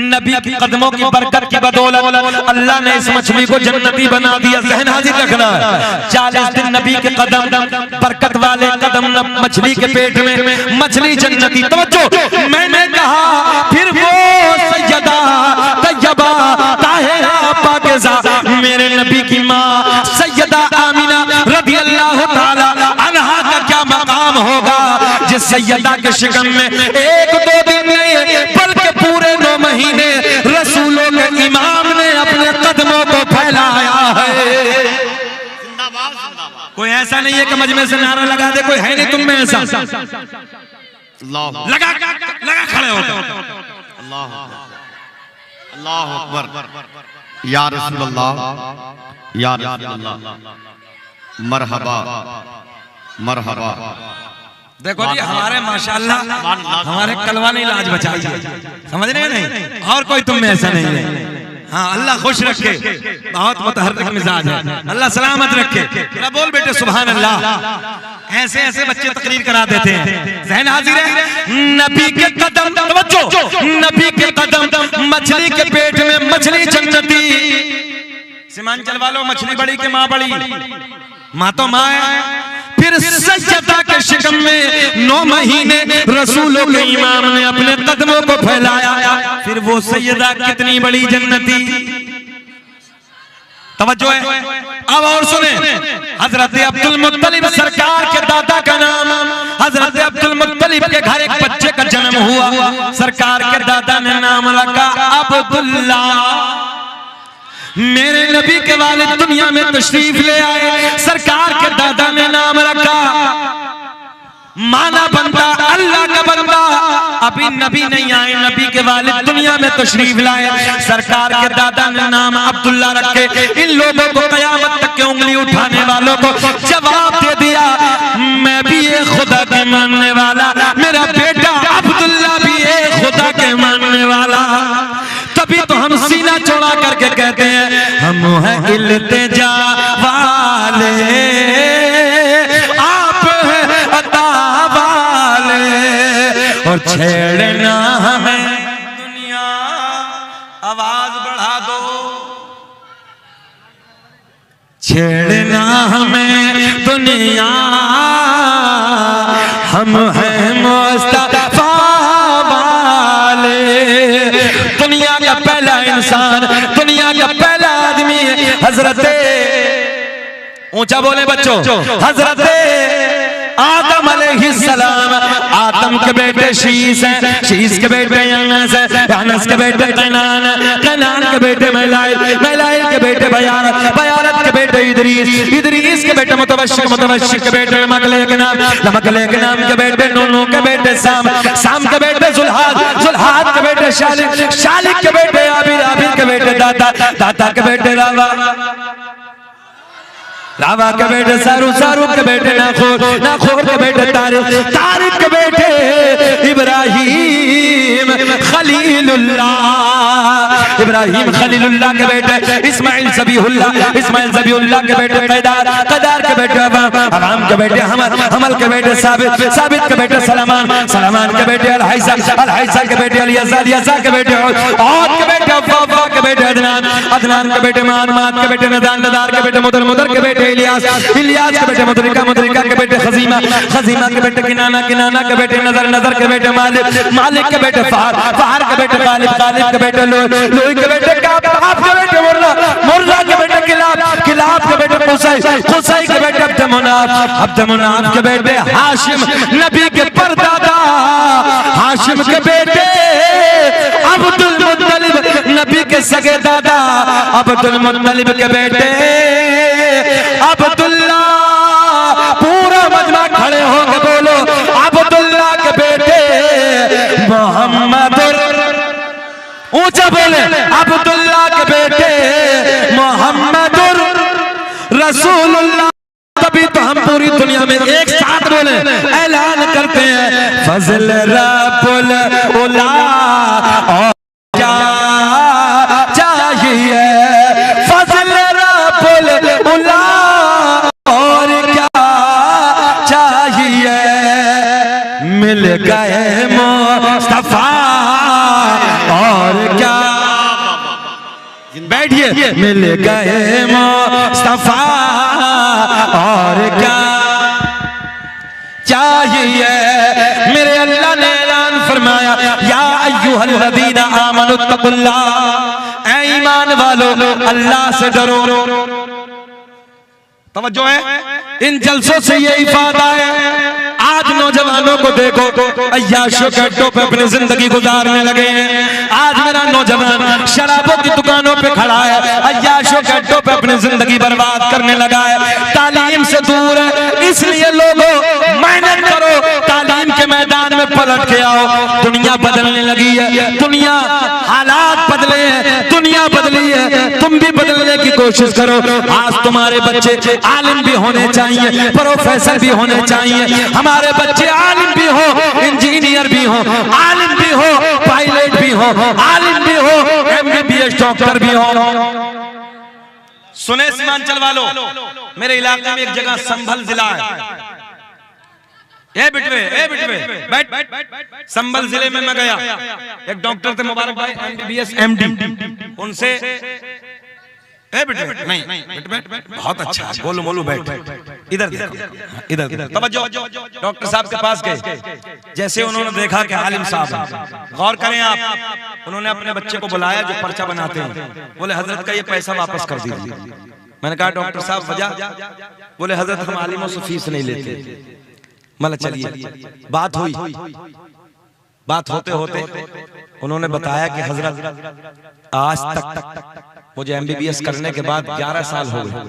नबी के कदमों की बरकत की बदौलत अल्लाह ने इस मछली को जन्नती बना दिया। ज़हन हाजिर रखना, 40 दिन नबी के कदम, बरकत वाले कदम मछली के पेट में, मछली जन्नती। तवज्जो, मैंने कहा फिर वो सैयदा तैयबा ताहिरा पाकीज़ा मेरे नबी की माँ सैयदा आमिना रज़ी अल्लाह ताला अन्हा का क्या मकाम होगा, जिस सैयदा के शिकम में 1-2 दिन नहीं बल्कि पूरे 9 महीने रसूलों के इमाम ने अपने कदमों को फैलाया है। कोई ऐसा नहीं है कि मजमे से नारा लगा दे, कोई है नहीं तुम में ऐसा। लगा खड़े हो। अल्लाह अकबर, या रसूलल्लाह, या रसूलल्लाह, मरहबा मरहबा। देखो जी, हमारे माशाअल्लाह हमारे कलवा ने इलाज बचाई है, समझ रहे हैं? नहीं और कोई तुम में ऐसा नहीं है। हाँ, अल्लाह खुश रखे, बहुत मुतहर्रिक मिजाज है, अल्लाह सलामत रखे। जरा बोल बेटे सुभान अल्लाह। ऐसे ऐसे बच्चे तकरीर करा देते हैं। ज़हन हाजिर है? नबी के कदम, तवज्जो, नबी के कदम मछली के पेट में, मछली जन्नती। सीमांचल वालों, मछली बड़ी के माँ बड़ी, माँ तो माँ है। फिर सज्जदा के शिकम में 9 महीने रसूलों के इमाम ने अपने कदमों को फैलाया। फिर वो सैयदा कितनी बड़ी जन्नती। तवज्जो है? अब और सुने, हजरत अब्दुल मुत्तलिब सरकार के दादा का नाम, हजरत अब्दुल मुत्तलिब के घर एक बच्चे का जन्म हुआ। सरकार के दादा ने नाम रखा अब्दुल्ला। मेरे नबी के वालिद दुनिया में तशरीफ ले आए, सरकार के दादा ने नाम रखा, माना बंदा, अल्लाह का बंदा। अभी नबी नहीं आए, नबी के वालिद दुनिया में तशरीफ लाए, सरकार के दादा ने नाम अब्दुल्ला रखे। इन लोगों को कयामत तक के उंगली उठाने वालों को जवाब दे दिया, मैं भी एक खुदा के मानने वाला, मेरा बेटा अब्दुल्ला भी एक खुदा के मानने वाला। तभी तो हम सीना चौड़ा करके कहते हैं, हम हैं इल्तिजा वाले, आप हैं अता वाले, और छेड़ना हमें दुनिया, आवाज बढ़ा दो, छेड़ना हमें दुनिया, हम हैं मुस्तफा वाले। दुनिया का पहला इंसान, दुनिया का पहला आदमी हजरत, ऊंचा बोले बच्चों, हजरत आदम अलैहिस्सलाम, आदम के बेटे शीश हैं, शीश के बेटे यानस हैं, यानस के बेटे कैनान, कैनान के बेटे मैलाइल, मैलाइल के बेटे बयारत, बयारत के बेटे इदरीस, इदरीस के बेटे मुतवश्शिक, मुतवश्शिक के बेटे लमकलेक नाम, लमकलेक नाम के बेटे नूनू के बेटे साम, साम के बेटे जुल्हाद, जुल्हाद के बेटे शालिक, शालिक के बेटे आबिर, आबिर के बेटे दाता, दाता के बेटे रावा, रावा के बेटे सारू, सारू के बेटे नाखोर, नाखोर के बेटे तारिक, तारिक के बेटे इब्राहीम खलीलुल्लाह, इब्राहीम खलीलुल्लाह के बेटे इस्माइल ज़बीहुल्लाह, इस्माइल ज़बीहुल्लाह के बेटे कैदार, कैदार के बेटे अवाम, अवाम के बेटे हमल, हमल के बेटे साबित, साबित के बेटे सलमान, सलमान के बेटे अल-हैसा, अल-हैसा के बेटे अल-यज़ा, अल-यज़ा के बेटे औद के बेटे अफ़्फ़ा के बेटे अदनान, अदनान के बेटे मान, मान के बेटे नदान, नदार के बेटे मुदर, मुदर के बेटे इलियास, इलियास के बेटे मुदरिका, मुदरिका के बेटे खजीमा, खजीमा के बेटे किनाना, किनाना के बेटे नजर, नजर के बेटे मालिक, मालिक के बेटे फहर, फहर के बेटे गालिब, गालिब के बेटे लोई, लोई के बेटे काब, काब के बेटे मुर्रा, मुर्रा के बेटे किलाब, किलाब के बेटे कुसै, कुसै के बेटे अब्दमुनाफ, अब्दमुनाफ के बेटे हाशिम, नबी के परदादा, हाशिम के बेटे अब्दुल मुत्तलिब, नबी के सगे दादा, अब्दुल मुत्तलिब के बेटे अब्दुल्ला, पूरा मजमा खड़े होकर बोलो अब्दुल्ला के बेटे मोहम्मद, ऊंचा बोले अब्दुल्ला के बेटे मोहम्मद रसूलुल्लाह। तभी तो हम पूरी दुनिया में एक साथ बोले ऐलान करते हैं फजल रब्बुल उला, और क्या चाहिए फजल रब्बुल उला, और क्या चाहिए, मिल गए मुस्तफा, और क्या, बैठिए, मिल गए मुस्तफा, और क्या चाहिए। मेरे अल्लाह ने ऐलान फरमाया या अय्युहल्लज़ीना आमनुत्तकुल्लाह, ऐ ईमान वालो अल्लाह से डरो। तवज्जो है, इन जलसों से ये इफादा है। आज नौजवानों को देखो अय्याशों के अड्डों पे अपनी जिंदगी गुजारने लगे हैं। आज मेरा नौजवान शराबों की दुकानों पे खड़ा है, अय्याशों के अड्डों पे अपनी जिंदगी बर्बाद करने लगा है, तालीम से दूर है। इसलिए लोगों मेहनत करो, तालीम के मैदान में पलट के आओ। दुनिया बदलने लगी है, दुनिया हालात बदले हैं, दुनिया बदली है, तुम भी बदलने की कोशिश करो। आज तुम्हारे बच्चे आलिम भी होने चाहिए, प्रोफेसर भी होने चाहिए, हमारे बच्चे आलिम भी हो, इंजीनियर भी हो, आलिम भी हो, पायलट भी हो, आलिम भी हो, MBBS डॉक्टर भी हो। सुने सीमांचल वालों, मेरे इलाके में एक जगह संभल जिला है, ए बिटवे बैठ, संभल जिले में मैं गया, एक डॉक्टर थे मुबारक भाई, MBBS MD, उनसे नहीं बहुत अच्छा, बोलो बोलो, बैठ इधर इधर तवज्जो। डॉक्टर साहब के पास गए, जैसे उन्होंने देखा कि आलिम साहब हैं, गौर करें आप, उन्होंने अपने बच्चे को बुलाया जो पर्चा बनाते हैं, बोले हजरत का ये पैसा वापस कर दीजिए। मैंने कहा डॉक्टर साहब वजह? बोले हजरत हम आलिमों से फीस नहीं लेते। मतलब चलिए बात हुई, बात होते होते उन्होंने बताया कि हजरत आज तक मुझे MBBS करने के बाद 11 साल हो गए,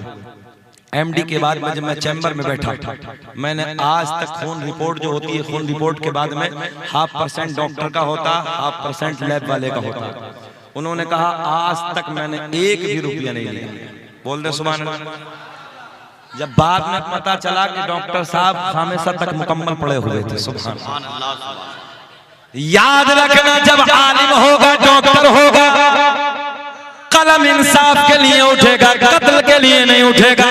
MD के बाद में जब मैं चैम्बर में बैठा, मैंने आज तक खून रिपोर्ट जो होती है, खून रिपोर्ट के बाद में 0.5% डॉक्टर का होता, 0.5% लैब वाले का होता। उन्होंने कहा आज तक मैंने एक भी रुपया नहीं लिया। बोल दे सुभान अल्लाह। जब बाद में पता चला कि डॉक्टर साहब खामिसा तक मुकम्मल पड़े हुए थे, सुभान अल्लाह। याद रखना, जब आलिम होगा, डॉक्टर होगा, कलम इंसाफ के लिए उठेगा, कत्ल के लिए नहीं उठेगा।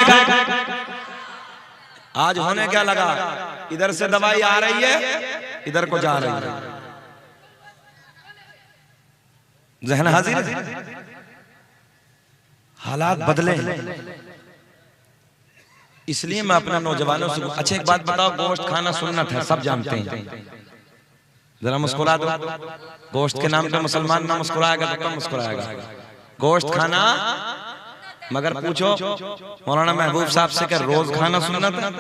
आज होने क्या लगा, इधर से दवाई आ रही है, इधर को जा रही है, ज़हन हाजिर है, हालात बदले। इसलिए मैं अपना नौजवानों से, अच्छा एक बात बताओ, गोश्त खाना सुन्नत है, सब जानते हैं, जरा मुस्कुरा दो। गोश्त के नाम पे मुसलमान ना मुस्कुराएगा तो कौन मुस्कुराएगा? गोश्त खाना, मगर पूछो मौलाना महबूब साहब से कि रोज खाना सुन्नत है?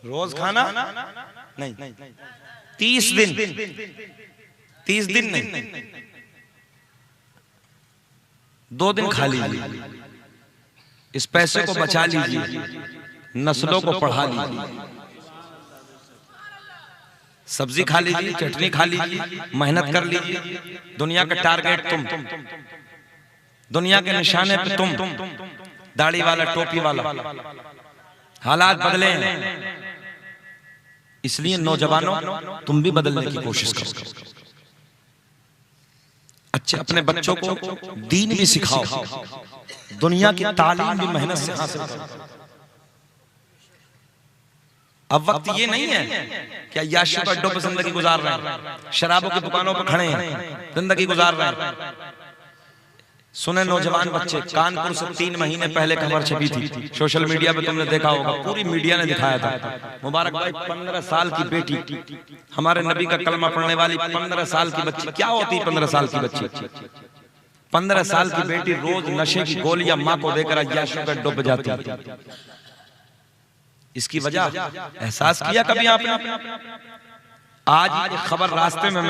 रोज खाना नहीं, 30 दिन, 30 दिन नहीं, 2 दिन खा लीजिए, इस पैसे को बचा लीजिए, नस्लों को पढ़ा लीजिए, सब्जी खा लीजिए, चटनी खा लीजिए, मेहनत कर लीजिए। दुनिया का टारगेट तुम, दुनिया के निशाने पे तुम, दाढ़ी वाला, टोपी वाला। हालात बदले हैं, इसलिए नौजवानों तुम भी बदलने की कोशिश करो। अच्छे अपने बच्चों को दीन भी सिखाओ, दुनिया की तालीम भी मेहनत से हासिल करो। अब वक्त ये नहीं है कि अय्याशी को अड्डों पर जिंदगी गुजार रहे हैं, शराबों की दुकानों पर खड़े हैं, जिंदगी गुजार रहे हैं। सुने नौजवान बच्चे, कानपुर से 3 महीने पहले खबर छपी थी, सोशल मीडिया पे तुमने देखा होगा, पूरी मीडिया ने दिखाया था। मुबारक भाई, 15 साल की बेटी, हमारे नबी का कलमा पढ़ने वाली 15 साल की बच्ची, क्या होती 15 साल की बच्ची? 15 साल की बेटी रोज नशे की गोलियां मां को देकर अय्याशी के अड्डों पर जाती। इसकी वजह एहसास किया कभी आपने? आज ये खबर रास्ते में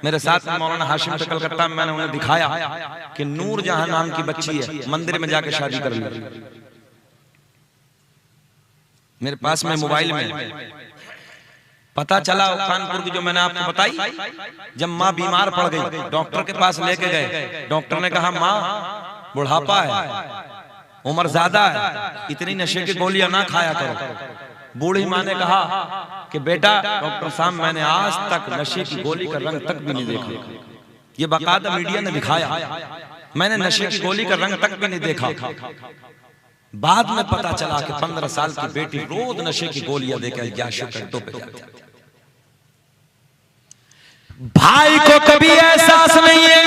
मेरे साथ मौलाना हाशिम से कलकत्ता में, मैंने उन्हें दिखाया कि नूर जहां नाम की बच्ची है, मंदिर में जाके शादी कर ली। मेरे पास में मोबाइल में पता चला, कानपुर की जो मैंने आपको बताई, जब माँ बीमार पड़ गई, डॉक्टर के पास लेके गए, डॉक्टर ने कहा माँ बुढ़ापा है, उम्र ज्यादा है, इतनी नशे की गोलियां ना खाया करो। बूढ़ी माँ ने कहा कि बेटा डॉक्टर साहब, मैंने आज तक नशे की गोली का रंग तक भी नहीं देखा। ये बाकायदा मीडिया ने दिखाया, मैंने नशे की गोली का रंग तक भी नहीं देखा। बाद में पता चला कि 15 साल की बेटी रोज नशे की गोलियां देकर अय्याशी के अड्डों पे जाती है। भाई को कभी एहसास नहीं है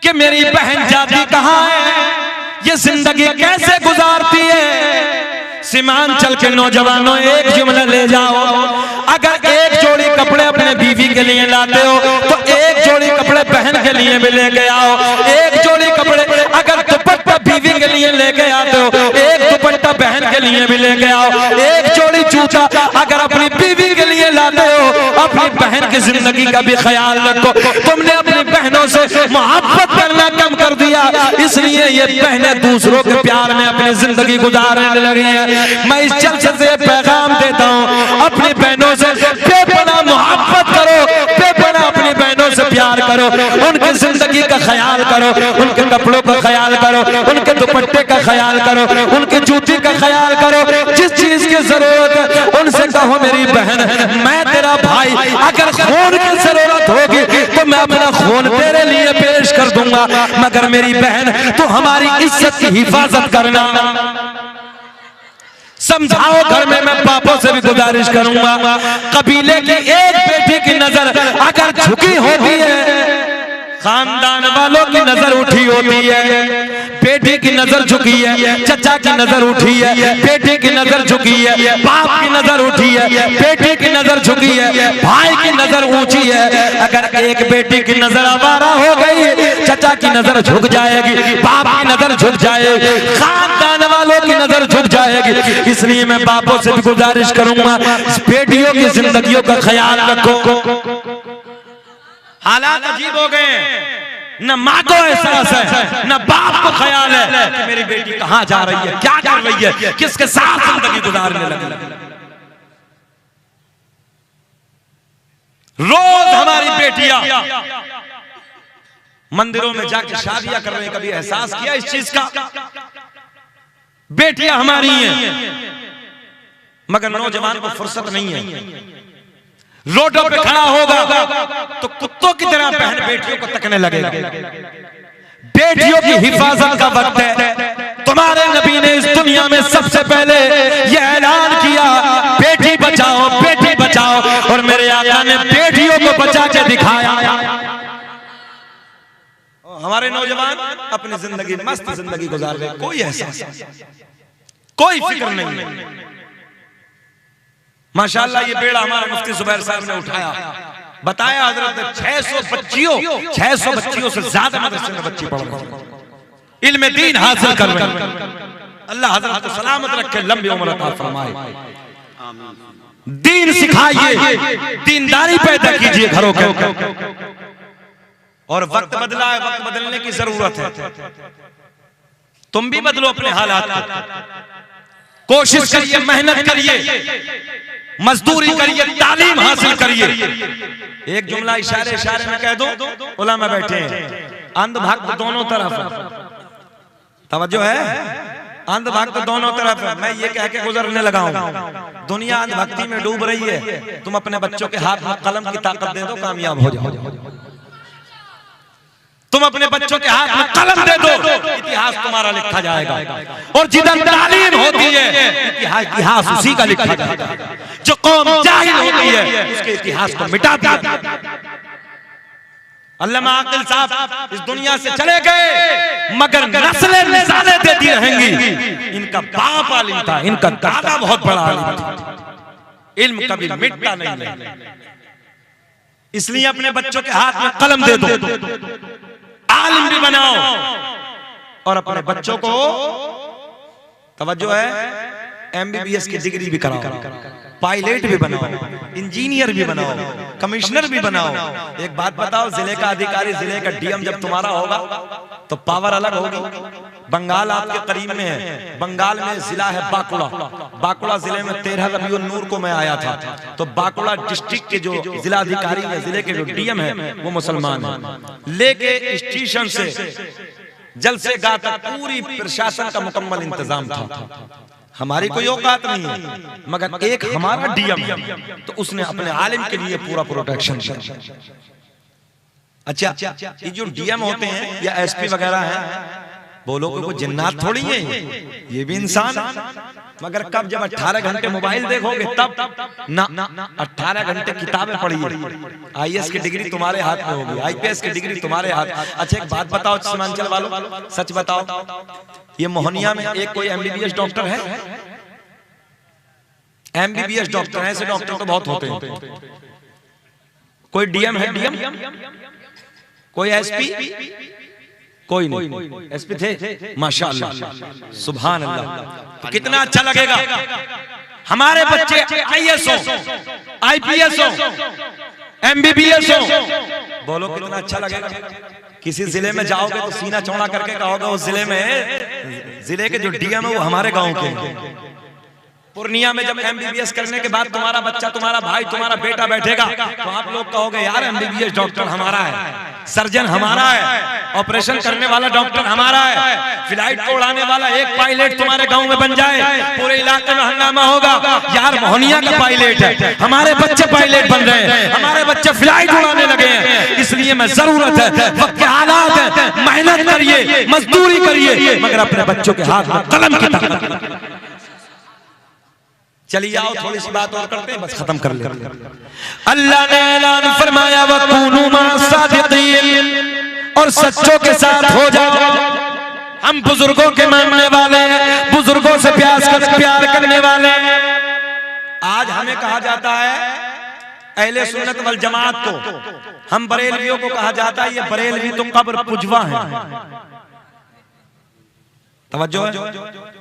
कि मेरी बहन जाती कहां है, ये जिंदगी कैसे गुजारती है। सीमांचल के नौजवानों, एक जुमला ले जाओ, अगर एक जोड़ी कपड़े अपने बीवी के लिए लाते हो तो एक जोड़ी कपड़े बहन के लिए भी लेके आओ। एक जोड़ी कपड़े अगर दुपट्टा बीवी के लिए लेके आते हो, एक दुपट्टा बहन के लिए भी लेके आओ। एक जोड़ी जूता अगर अपनी बीवी के लिए लाते हो, अपनी बहन की जिंदगी का भी ख्याल रखो। तुमने अपनी बहनों से मोहब्बत करना कम कर दिया, इसलिए ये बहनें दूसरों के प्यार में अपनी जिंदगी गुजारने लगी हैं। मैं इस जलसे से पैगाम देता हूँ, अपनी बहनों से बेपनाह मोहब्बत करो, बेपनाह अपनी बहनों से प्यार करो, उनकी जिंदगी का ख्याल करो, उनके कपड़ों का ख्याल करो, उनके दुपट्टे का ख्याल करो, उनकी जूती का ख्याल करो। जिस चीज की जरूरत है उनसे कहो मेरी बहन मैं तेरा भाई, अगर खून की जरूरत होगी तो मैं अपना खून तेरे लिए पेश कर दूंगा, मगर मेरी बहन तो हमारी इज्जत की हिफाजत करना। समझाओ घर में। मैं पापों से भी गुजारिश करूंगा, कबीले की एक बेटी की नजर अगर झुकी होती है, खानदान वालों की नजर उठी होती है, बेटी की नजर झुकी है, चचा की नजर उठी है, बेटी की नजर झुकी है, बाप की नजर उठी है, बेटी की नजर झुकी है, भाई की नजर ऊंची है। अगर एक बेटी की नजर आवारा हो गई, चचा की नजर झुक जाएगी, बाप की नजर झुक जाएगी, खानदान वालों की नजर झुक जाएगी। इसलिए मैं बापों से भी गुजारिश करूंगा, बेटियों की जिंदगियों का ख्याल रखो। हालात अजीब हो गए, न माँ को एहसास है, न बाप को ख्याल है कि मेरी बेटी कहां जा रही है, क्या कर रही है, किसके साथ जिंदगी गुजारने लगी। रोज हमारी बेटियां मंदिरों में जाके शादियां कर रही हैं। कभी एहसास किया इस चीज का? बेटियां हमारी हैं, मगर नौजवान को फुर्सत नहीं है। रोडों पे खड़ा होगा तो कुत्तों की तरह बहन बेटियों को तकने लगेगा। बेटियों की हिफाजत का वक्त है। तुम्हारे नबी ने इस दुनिया में सबसे पहले यह ऐलान किया, बेटी बचाओ, बेटी बचाओ, और मेरे आका ने बेटियों को बचा के दिखाया। हमारे नौजवान अपनी जिंदगी मस्त जिंदगी गुजार रहे, कोई एहसास, कोई फिक्र नहीं। माशाअल्लाह ये बेड़ा हमारे मुफ्ती जुबैर साहब ने उठाया, बताया हजरत 600 बच्चियों से ज्यादा मदरसे में बच्ची पढ़ रही हैं, इल्म दीन हासिल कर रहे हैं। अल्लाह हजरत को सलामत रखे, लंबी उम्र अता फरमाए। दीन सिखाइए, दीनदारी पैदा कीजिए घरों के। और वक्त बदला है, वक्त बदलने की जरूरत है। तुम भी बदलो अपने हालात को, कोशिश करिए, मेहनत करिए, मजदूरी करिए, तालीम हासिल करिए। एक जुमला इशारे इशारे में कह दो, उलमा बैठे हैं, अंधभक्त दोनों तरफ, तवज्जो है, अंधभक्त दोनों तरफ है। मैं ये कह के गुजरने लगा हूं, दुनिया अंधभक्ति में डूब रही है, तुम अपने बच्चों के हाथ में कलम की ताकत दे दो, कामयाब हो जाओ। तुम अपने बच्चों के हाथ में कलम दे दो, इतिहास तुम्हारा लिखा जाएगा। और जिधर तालीम होती है, इतिहास उसी का लिखा जाएगा। जो कौम जाहिल होती है, उसके इतिहास को मिटा दिया। अल्लामा आकिल साहब इस दुनिया से चले गए, मगर नस्लें मिसालें देती रहेंगी। इनका बाप आलिम था, इनका दादा बहुत बड़ा आलिम था। इल्म कभी मिटता नहीं है, इसलिए अपने बच्चों के हाथ में कलम दे दो, आलिम भी बनाओ, और अपने बच्चों को, तवज्जो है, MBBS की डिग्री भी कराओ, पायलट भी बनाओ, इंजीनियर भी बनाओ, कमिश्नर भी बनाओ। एक बात बताओ, जिले का अधिकारी, जिले का DM जब तुम्हारा होगा तो पावर अलग होगी। बंगाल आपके करीब में है, बंगाल में जिला है बांकुड़ा। बांकुड़ा जिले में 13 रबीउल नूर को मैं आया था, तो बांकुड़ा डिस्ट्रिक्ट के जो जिला अधिकारी है, जिले के जो DM है, वो मुसलमान है। लेके स्टेशन से जलसे गाह तक पूरी प्रशासन का मुकम्मल इंतजाम था। हमारी कोई औकात नहीं है, मगर एक हमारा DM है, तो उसने अपने आलिम के लिए पूरा प्रोटेक्शन किया। अच्छा, ये जो DM होते हैं या SP वगैरह हैं, वो लोगों को जिन्नात थोड़ी है, ये भी इंसान। मगर कब, जब 18 घंटे मोबाइल देखोगे तब ना, 18 घंटे किताबें पढ़िए। IAS की डिग्री तुम्हारे हाथ में होगी, IPS की डिग्री तुम्हारे हाथ। अच्छा, एक बात बताओ सीमांचल वालों, सच बताओ, ये मोहनिया में एक कोई MBBS डॉक्टर है? MBBS डॉक्टर है, ऐसे डॉक्टर तो बहुत होते हैं। कोई DM है? DM? कोई SP? कोई नहीं। SP थे, माशाअल्लाह, सुभान अल्लाह। तो कितना अच्छा लगेगा हमारे बच्चे IAS हो, IPS हो, MBBS हो। बोलो कितना अच्छा लगेगा। किसी जिले में जाओगे तो सीना चौड़ा करके कहोगे, उस जिले में, जिले के जो DM है वो हमारे गांव के हैं। पूर्णिया में जब MBBS करने के बाद तुम्हारा बच्चा, तुम्हारा भाई, तुम्हारा बेटा बैठेगा, तो आप लोग कहोगे यार MBBS डॉक्टर हमारा है, सर्जन हमारा है, ऑपरेशन करने वाला डॉक्टर हमारा है, फ्लाइट को उड़ाने वाला एक पायलट तुम्हारे गांव में बन जाए, पूरे इलाके में हंगामा होगा, यार मोहनिया का पायलट है, हमारे बच्चे पायलट बन रहे हैं, हमारे बच्चे फ्लाइट उड़ाने लगे हैं। इसलिए मैं जरूरत है, वक्त के हालात है, मेहनत करिए, मजदूरी करिए, मगर अपने बच्चों के हाथ में कलम की ताकत। चलिए आओ थोड़ी सी बात और करते हैं, बस खत्म कर लेते हैं। अल्लाह ने ऐलान फरमाया, वकूनू मा'स-सादिकीन, और सच्चों के साथ हो जाओ। हम बुजुर्गों के मानने वाले हैं, बुजुर्गों से प्यार करने वाले हैं। आज हमें कहा जाता है अहले सुन्नत वल जमात को, हम बरेलवियों को कहा जाता है ये बरेलवी तो कब्र पुजवा है। तवज्जो है,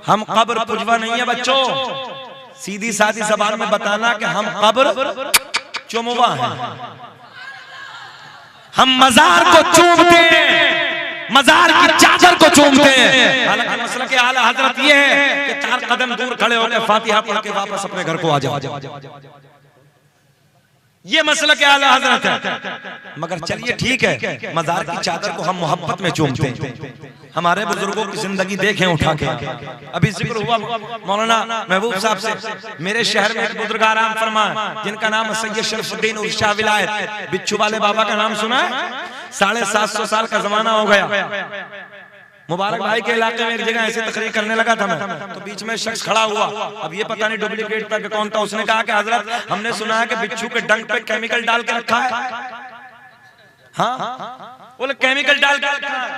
हम कब्र पुजवा नहीं है बच्चों। सीधी सादी जबान में बताना कि हम कब्र चुमवा हैं, हम मजार को चूमते हैं, मजार की चादर को चूमते हैं। हालांकि मसला के आला हजरत ये है कि 4 कदम दूर खड़े होकर फातिहा पढ़ के वापस अपने घर को आ जाओ, ये मसला के आला हजरत है। मगर चलिए ठीक है, मजार की चादर को हम मोहब्बत में चूमते हैं। हमारे बुजुर्गों की जिंदगी देखें उठा के। अभी जिक्र हुआ मौलाना महबूब साहब से, मेरे शहर में एक बुजुर्ग आराम फरमा जिनका नाम सैयद शरफुद्दीन उर शाह विलायत, बिच्छू वाले बाबा का नाम सुना है? 750 साल का जमाना हो गया। मुबारक भाई के इलाके में एक जगह ऐसे तकरीर करने लगा था मैं, तो बीच में शख्स खड़ा हुआ, अब ये पता नहीं डुप्लीकेट था कि कौन था। उसने कहा कि हजरत हमने सुना है कि बिच्छू के डंक पे केमिकल डाल के रखा है। हाँ, बोले केमिकल डाल के रखा है।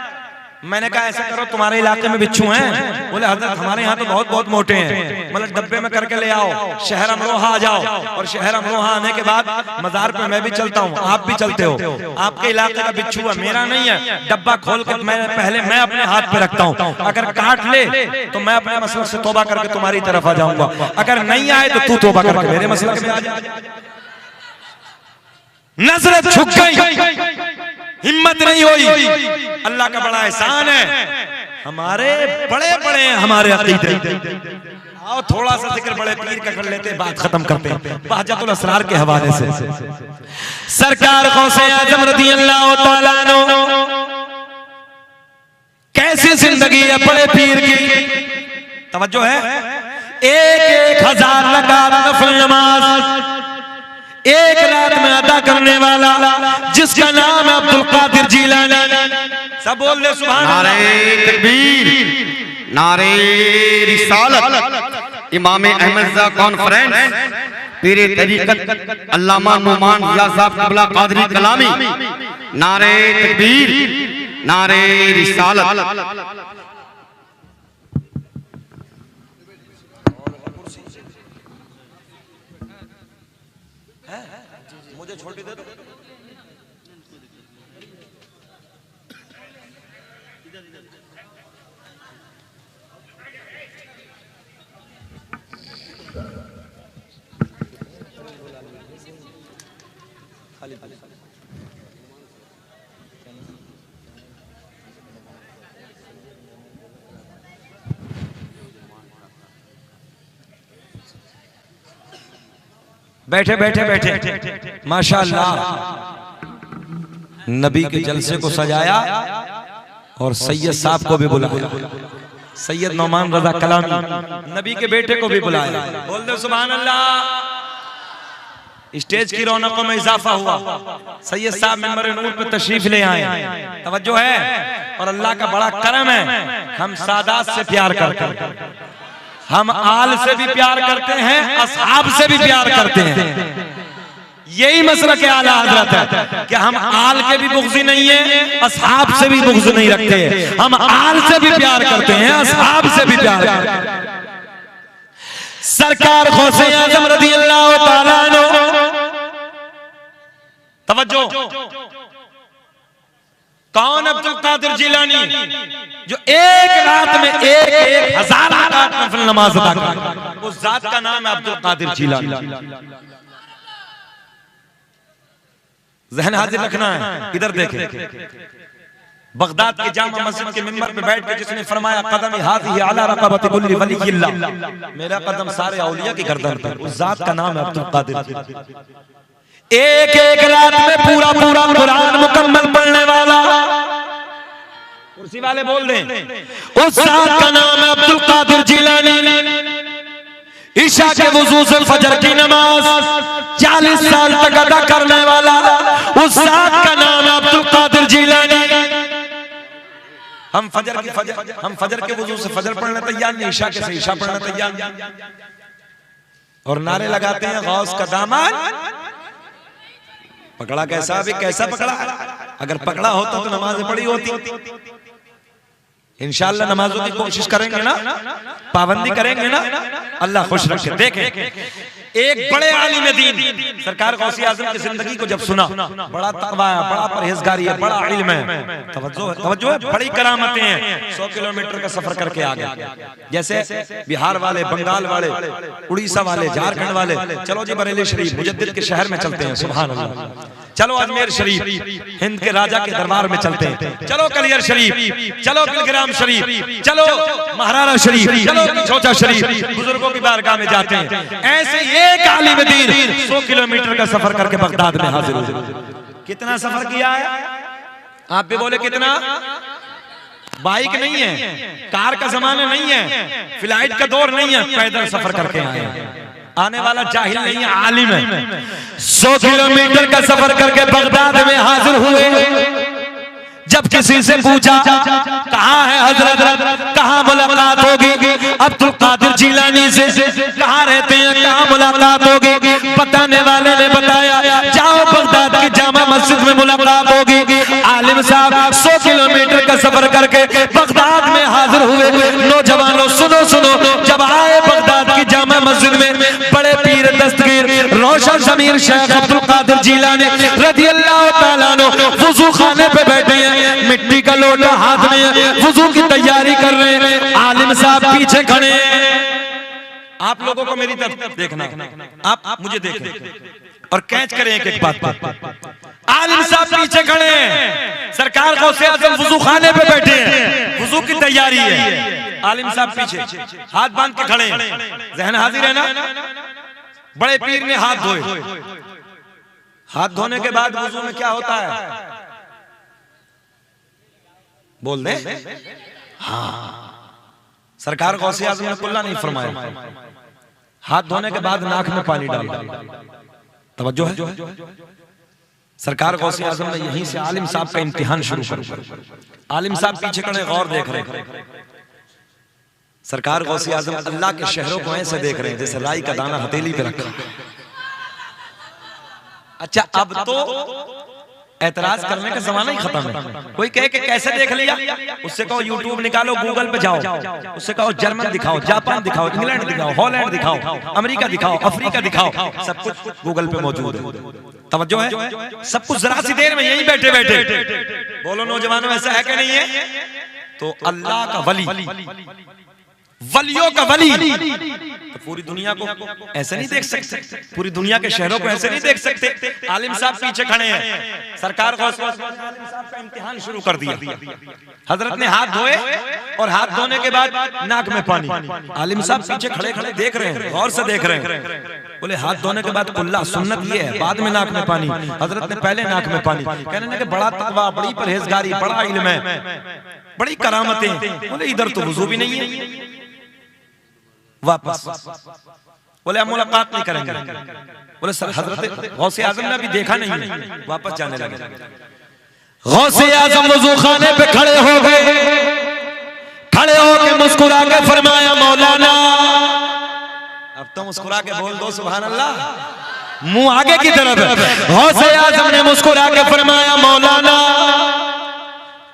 मैंने कहा ऐसा करो, तुम्हारे इलाके में बिच्छू हैं? बोले हजरत हमारे यहाँ तो बहुत बहुत मोटे हैं। मतलब डब्बे में करके ले आओ, शहर अमरोहा आ जाओ, और शहर अमरोहा आने के बाद मजार पे मैं भी चलता हूँ, आप भी चलते हो। आपके इलाके का बिच्छू है, मेरा नहीं है। डब्बा खोल कर मैं अपने हाथ पे रखता हूँ, अगर काट ले तो मैं अपने मसलक से तौबा करके तुम्हारी तरफ आ जाऊंगा, अगर नहीं आए तो तू तौबा करके मेरे मसलक में आ जा। नजरत झुक गई, हिम्मत नहीं हुई। अल्लाह का बड़ा एहसान है, हमारे बड़े बड़े हमारे अकीदे। आओ थोड़ा सा जिक्र बड़े पीर का कर लेते, बात खत्म करते हैं बहजतुल असरार के हवाले से। सरकार गौसे आजम रज़ी अल्लाह तआला अन्हु, कैसी जिंदगी है बड़े पीर की। तवज्जो है, 1,000 रकात नफल नमाज एक रात में अदा करने वाला, जिसका नाम है अब्दुल कादिर जीलानी। सब बोल ले सुभान अल्लाह। नारे तकबीर, नारे रिसालत। इमाम अहमद कॉन्फ्रेंस, पीरे तरीकत अल्लामा नुमान रियाज़ साहब क़िबला क़ादरी कलामी। नारे तकबीर, नारे रिसालत। मुझे छोटी दे दो। बैठे बैठे बैठे माशाअल्लाह, नबी के जलसे को सजाया और सैयद साहब को भी बुलाया, सैयद नौमान रजा कलामी, नबी के बेटे को भी बुलाया। बोल दो सुभान अल्लाह। स्टेज की रौनकों में इजाफा हुआ, सैयद साहब मिंबर नूर पे तशरीफ ले आए। तवज्जो है, और अल्लाह का बड़ा करम है, हम सादात से प्यार करते हैं, हम आल से भी प्यार करते हैं, असहाब से भी प्यार करते हैं। यही मसलक आला हजरत है कि हम आल के भी बुग़्ज़ी नहीं है, असहाब से भी बुग़्ज़ नहीं रखते। हम आल से भी प्यार करते हैं, असहाब से भी प्यार करते हैं। सरकार गौसे आज़म रज़ी अल्लाह तआला अन्हु, तवज्जो, कौन? अब्दुल कादिर जीलानी, जो एक रात में 1,000 रकात नफल नमाज अदा करता, उस जात का नाम है अब्दुल कादिर जीलानी। ज़हन हाजिर रखना है। इधर देखें, बगदाद के जामा मस्जिद के मिंबर पे बैठ के जिसने फरमाया कदम हाज़िही अला रक़बति कुल्ली वलिय्यिल्लाह, मेरा कदम सारे औलिया की गर्दन पर, उस जात का नाम है अब्दुल कादिर। एक रात में पूरा कुरान मुकम्मल पढ़ने वाला, कुर्सी वाले बोल दें, उस जात का नाम है अब्दुल कादिर जीलानी। ईशा के वुज़ू से फजर की नमाज 40 साल तक अदा करने वाला, उस जात का नाम है अब्दुल कादिर जीलानी। हम फजर के वुज़ू से फजर पढ़ने तैयार नहीं, ईशा के से ईशा पढ़ने तैयार नहीं, और नारे लगाते हैं गौस का दामन पकड़ा। कैसा अभी कैसा पकड़ा? अगर पकड़ा होता तो नमाज पढ़ी होती। इंशाअल्लाह नमाजों की कोशिश करेंगे ना, पाबंदी करेंगे ना, अल्लाह खुश रखे। देखें, एक बड़े आलिम दीन सरकार गौसे आज़म की जिंदगी को जब सुना, बड़ा तक़वा है, बड़ा परहेजगारी है, बड़ा इल्म है, तवज्जो है, बड़ी करामतें हैं। 100 किलोमीटर का सफर करके आ गए, जैसे बिहार वाले, बंगाल वाले, उड़ीसा वाले, झारखंड वाले, चलो जी बरेली शरीफ मुजद्दिद के शहर में चलते हैं, सुभान अल्लाह। चलो अजमेर शरीफ, हिंद के राजा के दरबार में चलते हैं, चलो कलियर शरीफ, चलो बिलग्राम शरीफ, चलो महाराणा शरीफ, चलो छोटा शरीफ, बुजुर्गों की बारगाह में जाते हैं। ऐसे एक आलिम दीन 100 किलोमीटर का सफर करके बगदाद में हाजिर हुए। कितना सफर किया है? आप भी बोले कितना? बाइक नहीं है, कार का जमाना नहीं है, फ्लाइट का दौर नहीं है, पैदल सफर करके आए हैं। आने वाला जाहिल नहीं है, आलिम है। 100 किलोमीटर का सफर करके बगदाद में हाजिर हुए। जब किसी से पूछा कहाँ है हजरत, कहाँ मुलाकात होगी अब्दुल कादिर जीलानी से, कहाँ रहते हैं, कहाँ मुलाकात होगी, बताने वाले ने बताया जाओ बगदाद की जामा मस्जिद में मुलाकात होगी। आलिम साहब 100 किलोमीटर का सफर करके बगदाद में हाजिर हुए। नौजवानों सुनो सुनो, जब आए बगदाद की जामा मस्जिद में, बड़े पीर दस्तगीर रोशन ज़मीर शेख अब्दुल कादिर जिलानी रज़ियल्लाहु ताला अन्हु वुजू खाने पे बैठे हैं, मिट्टी का लोटा हाथ में है, वुजू की तैयारी कर रहे हैं। आलिम साहब पीछे खड़े हैं। आप लोगों को मेरी तरफ देखना, आप मुझे देखें और कैच करें एक एक बात। आलिम साहब पीछे खड़े हैं, सरकार गौसे आज़म वुजू खाने पे बैठे हैं, वुजू की तैयारी है। आलिम साहब पीछे हाथ बांध के खड़े हैं, ज़हन हाजिर है ना। बड़े पीर ने हाथ धोए। हाथ धोने के बाद वुजू में क्या होता है बोल दे। हाँ, सरकार गौसे आज़म ने कुल्ला नहीं फरमाया। हाथ धोने के बाद नाक में पानी डालो। तवज्जो है। सरकार गौसे आज़म ने यहीं से आलिम साहब का इम्तिहान शुरू कर दिया। आलिम साहब पीछे खड़े गौर देख रहे हैं। सरकार गौसे आज़म अल्लाह के शहरों को ऐसे देख रहे हैं जैसे राई का दाना हथेली पे रखा। अच्छा, अब तो एतराज करने का जमाना ही खत्म है। कोई कहे कि कैसे देख लिया, उससे कहो यूट्यूब निकालो, गूगल पे जाओ, उससे कहो जर्मन दिखाओ, जापान दिखाओ, इंग्लैंड दिखाओ, हॉलैंड दिखाओ, अमेरिका दिखाओ, अफ्रीका दिखाओ, सब कुछ गूगल पे मौजूद है। तवज्जो है। सब कुछ जरा सी देर में यहीं बैठे बैठे। बोलो नौजवानों, ऐसा है कि नहीं है? तो अल्लाह का वली, वलियों का वली तो पूरी दुनिया को ऐसे नहीं देख सकते, पूरी दुनिया के शहरों को ऐसे नहीं देख सकते। आलिम साहब पीछे खड़े हैं, सरकार को आलिम साहब का इम्तिहान शुरू कर दिया। हजरत ने हाथ धोए और हाथ धोने के बाद नाक में पानी। आलिम साहब पीछे खड़े खड़े देख रहे हैं, गौर से देख रहे हैं। बोले हाथ धोने के बाद कुल्ला, सुन्नत ये है, बाद में नाक में पानी। हजरत ने पहले नाक में पानी। कहने लगे बड़ा तकवा, बड़ी परहेजगारी, बड़ा इल्म है, बड़ी करामतें। बोले इधर तो वुजू भी नहीं है। वापस बोले हम मुलाकात नहीं करेंगे। बोले सर हजरत गौसे आज़म ने अभी देखा नहीं है। वापस जाने लगे। गौसे आज़म वुजू खाने पे खड़े हो गए। खड़े होके मुस्कुरा के फरमाया मौलाना। अब तो मुस्कुरा के बोल दो सुभान अल्लाह, मुंह आगे की तरफ। गौसे आज़म ने मुस्कुरा के फरमाया मौलाना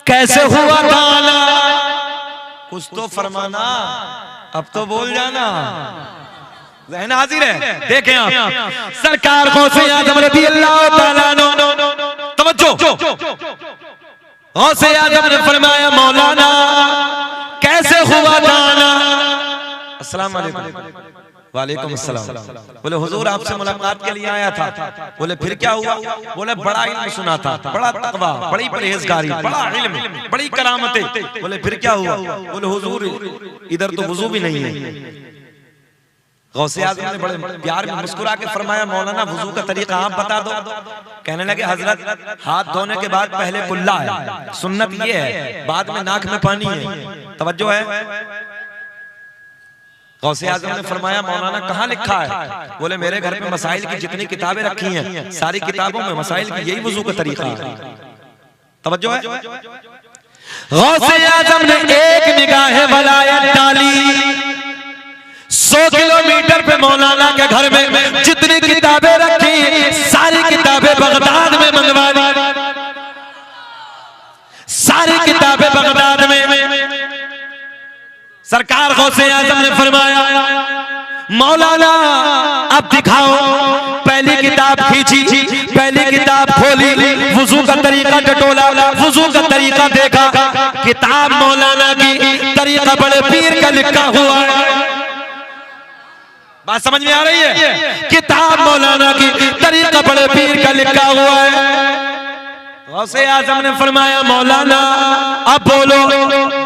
कैसे हुआ गाना, कुछ तो फरमाना, अब तो बोल जाना। ज़हन हाजिर है। देखें आप, सरकार गौसे आज़म रज़ियल्लाहु ताला अन्हु, तवज्जो, गौसे आज़म ने फरमाया मौलाना कैसे हुआ गाना। अस्सलाम वालेकुम। वालेकुम अस्सलाम। बोले हुजूर आपसे मुलाकात के लिए आया था। बोले फिर क्या हुआ? बोले बड़ा इल्म सुना था, बड़ा तकवा, बड़ी परहेजगारी, बड़ा इल्म, बड़ी करामतें। बोले फिर क्या हुआ? बोले हुजूर इधर तो वुजू भी नहीं है। गौसे आज़म ने बड़े प्यार में मुस्कुरा के फरमाया मौलाना वुजू का तरीका आप बता दो। कहने लगे हजरत हाथ धोने के बाद पहले कुल्ला है, सुन्नत ये है, बाद में नाक में पानी है। तवज्जो है। गौसे आज़म ने फरमाया मौलाना कहाँ लिखा है? बोले मेरे घर पे मसाइल की जितनी किताबें रखी हैं, सारी किताबों में मसाइल की यही वुजू का तरीका है। तवज्जो है। गौसे आज़म ने एक निगाह वलायत डाली। 100 किलोमीटर पे मौलाना के घर में जितनी किताबें रखी, सारी किताबें बगदाद में मंगवा दी। सारी किताबें बगदाद में। सरकार गौसे आज़म ने फरमाया मौलाना अब दिखाओ। पहली किताब खींची, पहली किताब खोली, वुजू का तरीका टटोला, वुजू का तरीका देखा। किताब मौलाना की तरीका बड़े पीर का लिखा हुआ है। बात समझ में आ रही है? किताब मौलाना की तरीका बड़े पीर का लिखा हुआ है। गौसे आज़म ने फरमाया मौलाना अब बोलो।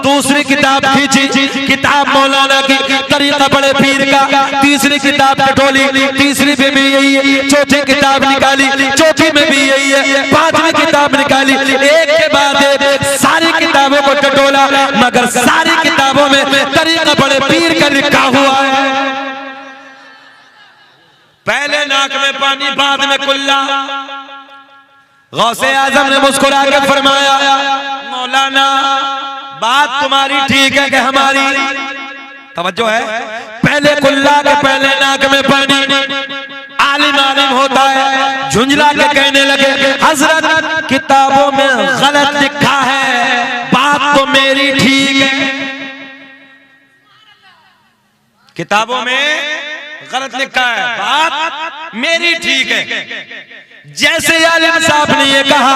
दूसरी किताब खींची, किताब मौलाना की तरीका बड़े पीर का। तीसरी किताब टटोली, तीसरी में भी यही है। चौथी किताब निकाली, चौथी में भी यही है। पांचवी किताब निकाली, एक के बाद एक सारी किताबों को टटोला, मगर सारी किताबों में तरीका बड़े पीर का लिखा हुआ है। पहले नाक में पानी, बाद में कुल्ला। गौसे आज़म ने मुस्कुरा के फरमाया मौलाना बात तुम्हारी ठीक है कि हमारी? तवज्जो है। पहले कुल्ला के पहले नाक में पानी। आलिम आलिम होता है, झुंझला के कहने लगे हजरत किताबों में गलत लिखा है, बात तो मेरी ठीक है। किताबों में गलत लिखा है, बात मेरी ठीक है। जैसे आलिम साहब ने ये कहा,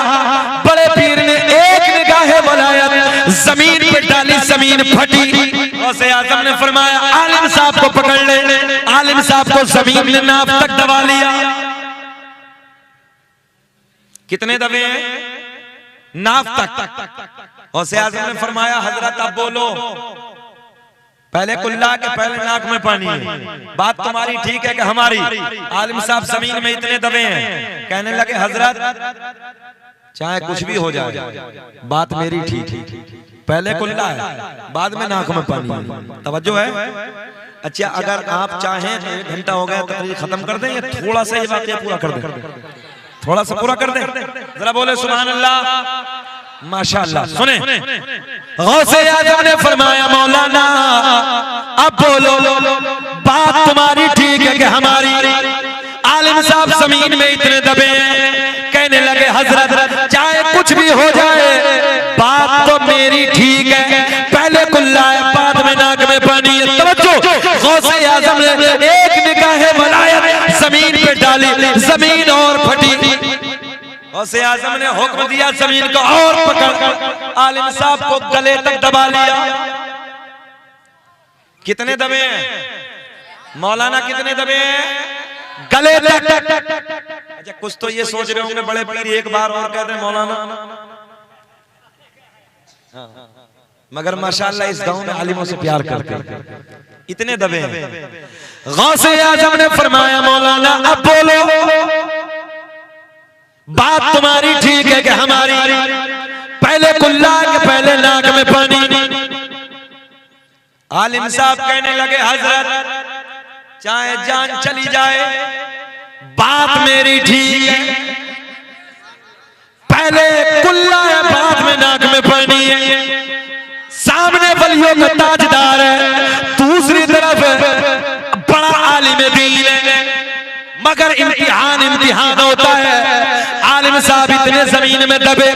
बड़े पीर ने एक निगाहे वलायत जमीन पे डाली, जमीन फटी। गौसे आजम ने फरमाया आलिम साहब को पकड़ ले। आलिम साहब को जमीन ने नाप तक दबा लिया। कितने दबे हैं? नाप तक। गौसे आजम ने फरमाया हजरत अब बोलो। पहले कुल्ला के पहले नाक में पानी है। बात तुम्हारी ठीक है कि हमारी? आलिम साहब जमीन में इतने दबे हैं, कहने लगे हजरत चाहे कुछ भी हो जाए, बात मेरी ठीक है। पहले कुल्ला है, बाद में नाक में पानी है। तवज्जो है? अच्छा, अगर आप चाहें तो 1 घंटा हो गया तकरीर खत्म कर दें या थोड़ा सा ये वाकया पूरा कर दें? थोड़ा सा पूरा कर दें। जरा बोले सुभान अल्लाह, माशाअल्लाह। सुने, गौसे आजम ने फरमाया मौलाना अब बोलो, बात तुम्हारी ठीक है कि हमारी? आलिम साहब जमीन में इतने दबे हैं, कहने लगे हजरत चाहे कुछ भी हो जाए, बात तो मेरी ठीक है। पहले कुल्ला है, बाद में नाक में पानी है। तवज्जो, गौसे आजम ने एक निगाहे वलायत जमीन पे डाली, जमीन और फटी। गौसे आजम ने हुक्म दिया जमीन को और पकड़, आलिम साहब को गले तक दबा लिया। कितने दबे हैं मौलाना? कितने दबे हैं? गले तक। अच्छा, कुछ तो ये सोच रहे होंगे बड़े पीर एक बार और कहते हैं मौलाना, मगर माशाअल्लाह इस गांव में आलिमों से प्यार करते हैं। इतने दबे हैं। गौसे आजम ने फरमाया मौलाना अब बोलो, बात तुम्हारी ठीक है कि हमारी? पहले कुल्ला के पहले नाक में पानी। आलिम साहब कहने लगे हजरत चाहे जान चली जाए, बात मेरी ठीक है। पहले कुल्ला है, बाद में नाक में पानी है। सामने वलियों का ताजदार है, दूसरी तरफ बड़ा आलिम दीन है, मगर इम्तिहान होता है। आलिम साहब इतने जमीन में दबे,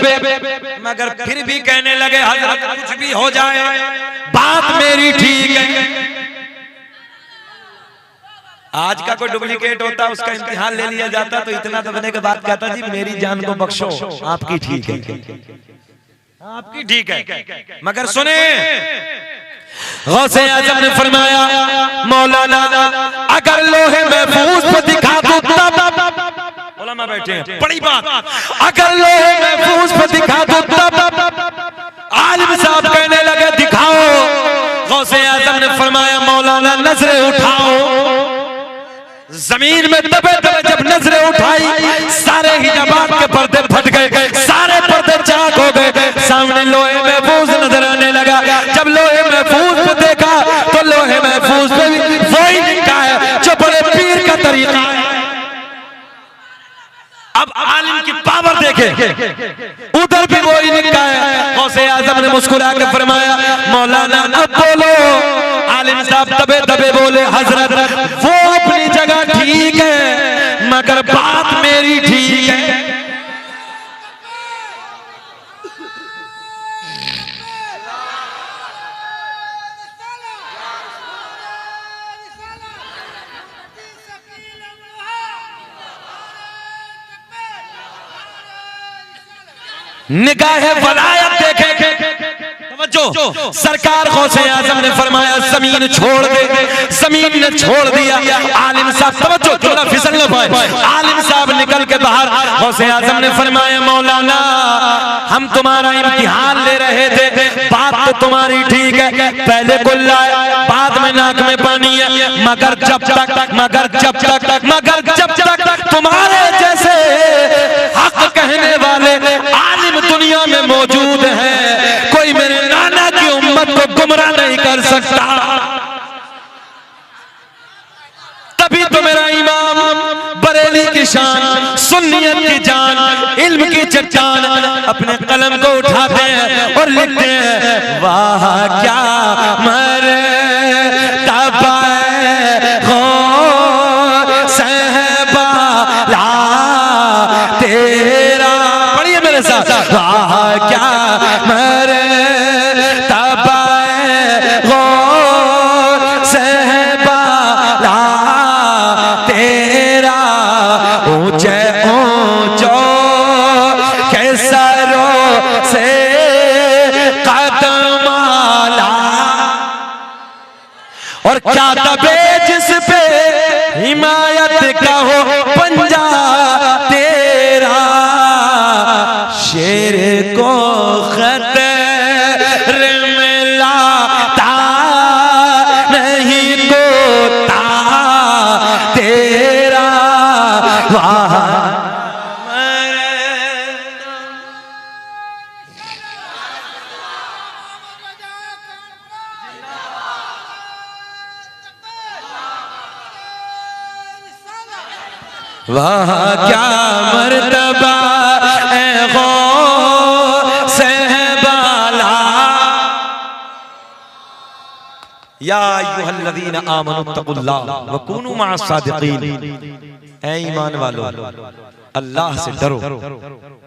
मगर फिर भी कहने लगे हजरत कुछ भी हो जाए, बात मेरी ठीक है। आज का कोई डुप्लीकेट होता, उसका इम्तिहान ले लिया जाता, तो इतना दबने के बाद कहता जी मेरी जान को बख्शो, आपकी ठीक है, आपकी ठीक है। मगर सुने, गौसे आजम ने फरमाया मौलाना अगर लोहे महफूज पे दिखा दो तब, उलमा बैठे हैं, बड़ी बात, अगर लोहे महफूज पे दिखा दो तब। आलिम साहब कहने लगे दिखाओ। गौसे आजम ने फरमाया मौलाना नजरें उठाओ। जमीन में दबे दबे जब नजरें उठाई, सारे हिजाबात के पर्दे फट गए, सारे पर्दे चाक हो गए, सामने लोहे महफूज नजर आने लगा। जब लोहे महफूज पे देखा तो लोहे महफूज पे भी वही लिखा है जो बड़े पीर का तरीका है। अब आलिम की पावर देखे, उधर भी वही लिखा है। गौसे आजम ने मुस्कुरा के फरमाया मौलाना अब बोलो। आलिम साहब दबे दबे बोले हजरत वो अपनी जगह ठीक है, मगर बात मेरी ठीक है। निगाहे वलायत देखे, तवज्जो, सरकार गौसे आजम ने फरमाया जमीन छोड़ दे, जमीन ने छोड़ दिया। आलिम साहब तवज्जो, थोड़ा फिसल न पाए, आलिम साहब निकल के बाहर, गौसे आजम ने फरमाया मौलाना हम तुम्हारा इम्तिहान ले रहे थे, बात तो तुम्हारी ठीक है, पहले कुल्ला है, बाद में नाक में पानी है, मगर जब तक तुम्हारे जैसे हक कहने वाले आलिम दुनिया में मौजूद हैं, कोई मेरे नाना की उम्मत को गुमराह नहीं कर सकता। तभी तो मेरा इमाम बरेली की शान, सुन्नियत की जान, इल्म की चट्टान अपने कलम को उठाते हैं और लिखते हैं वाह क्या मर्तबा हो सहबा ला तेरा। पढ़िए मेरे साथ, वाह क्या मर्तबा और क्या दबे जिस पे हिमायत का हो पंजा तेरा, शेर को खतरे में लाता नहीं कोता तेरा। वहाँ क्या मर्तबा ए गौसे बाला। या अय्युहल्लज़ीना आमनुत्तकुल्लाह व कूनू मअस सादिकीन। ऐ ईमान वालों, अल्लाह से डरो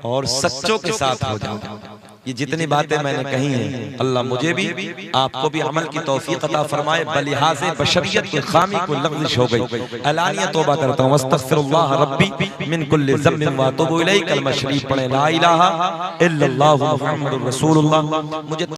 और सच्चों के साथ हो जाओ। ये जितनी बातें मैंने कही हैं, अल्लाह मुझे भी आपको भी अमल की तौफीक अता फरमाए। बलिहाज़े बशरियत की खामी को लग़्ज़िश हो गई। अलानिया तौबा करता हूँ, अस्तग़फिरुल्लाह रब्बी मिन कुल्लि ज़म्बिन व अतूबु इलैहि। कलमा शरीफ पढ़ें, ला इलाहा इल्लल्लाहु मुहम्मदुर रसूलुल्लाह। मुझे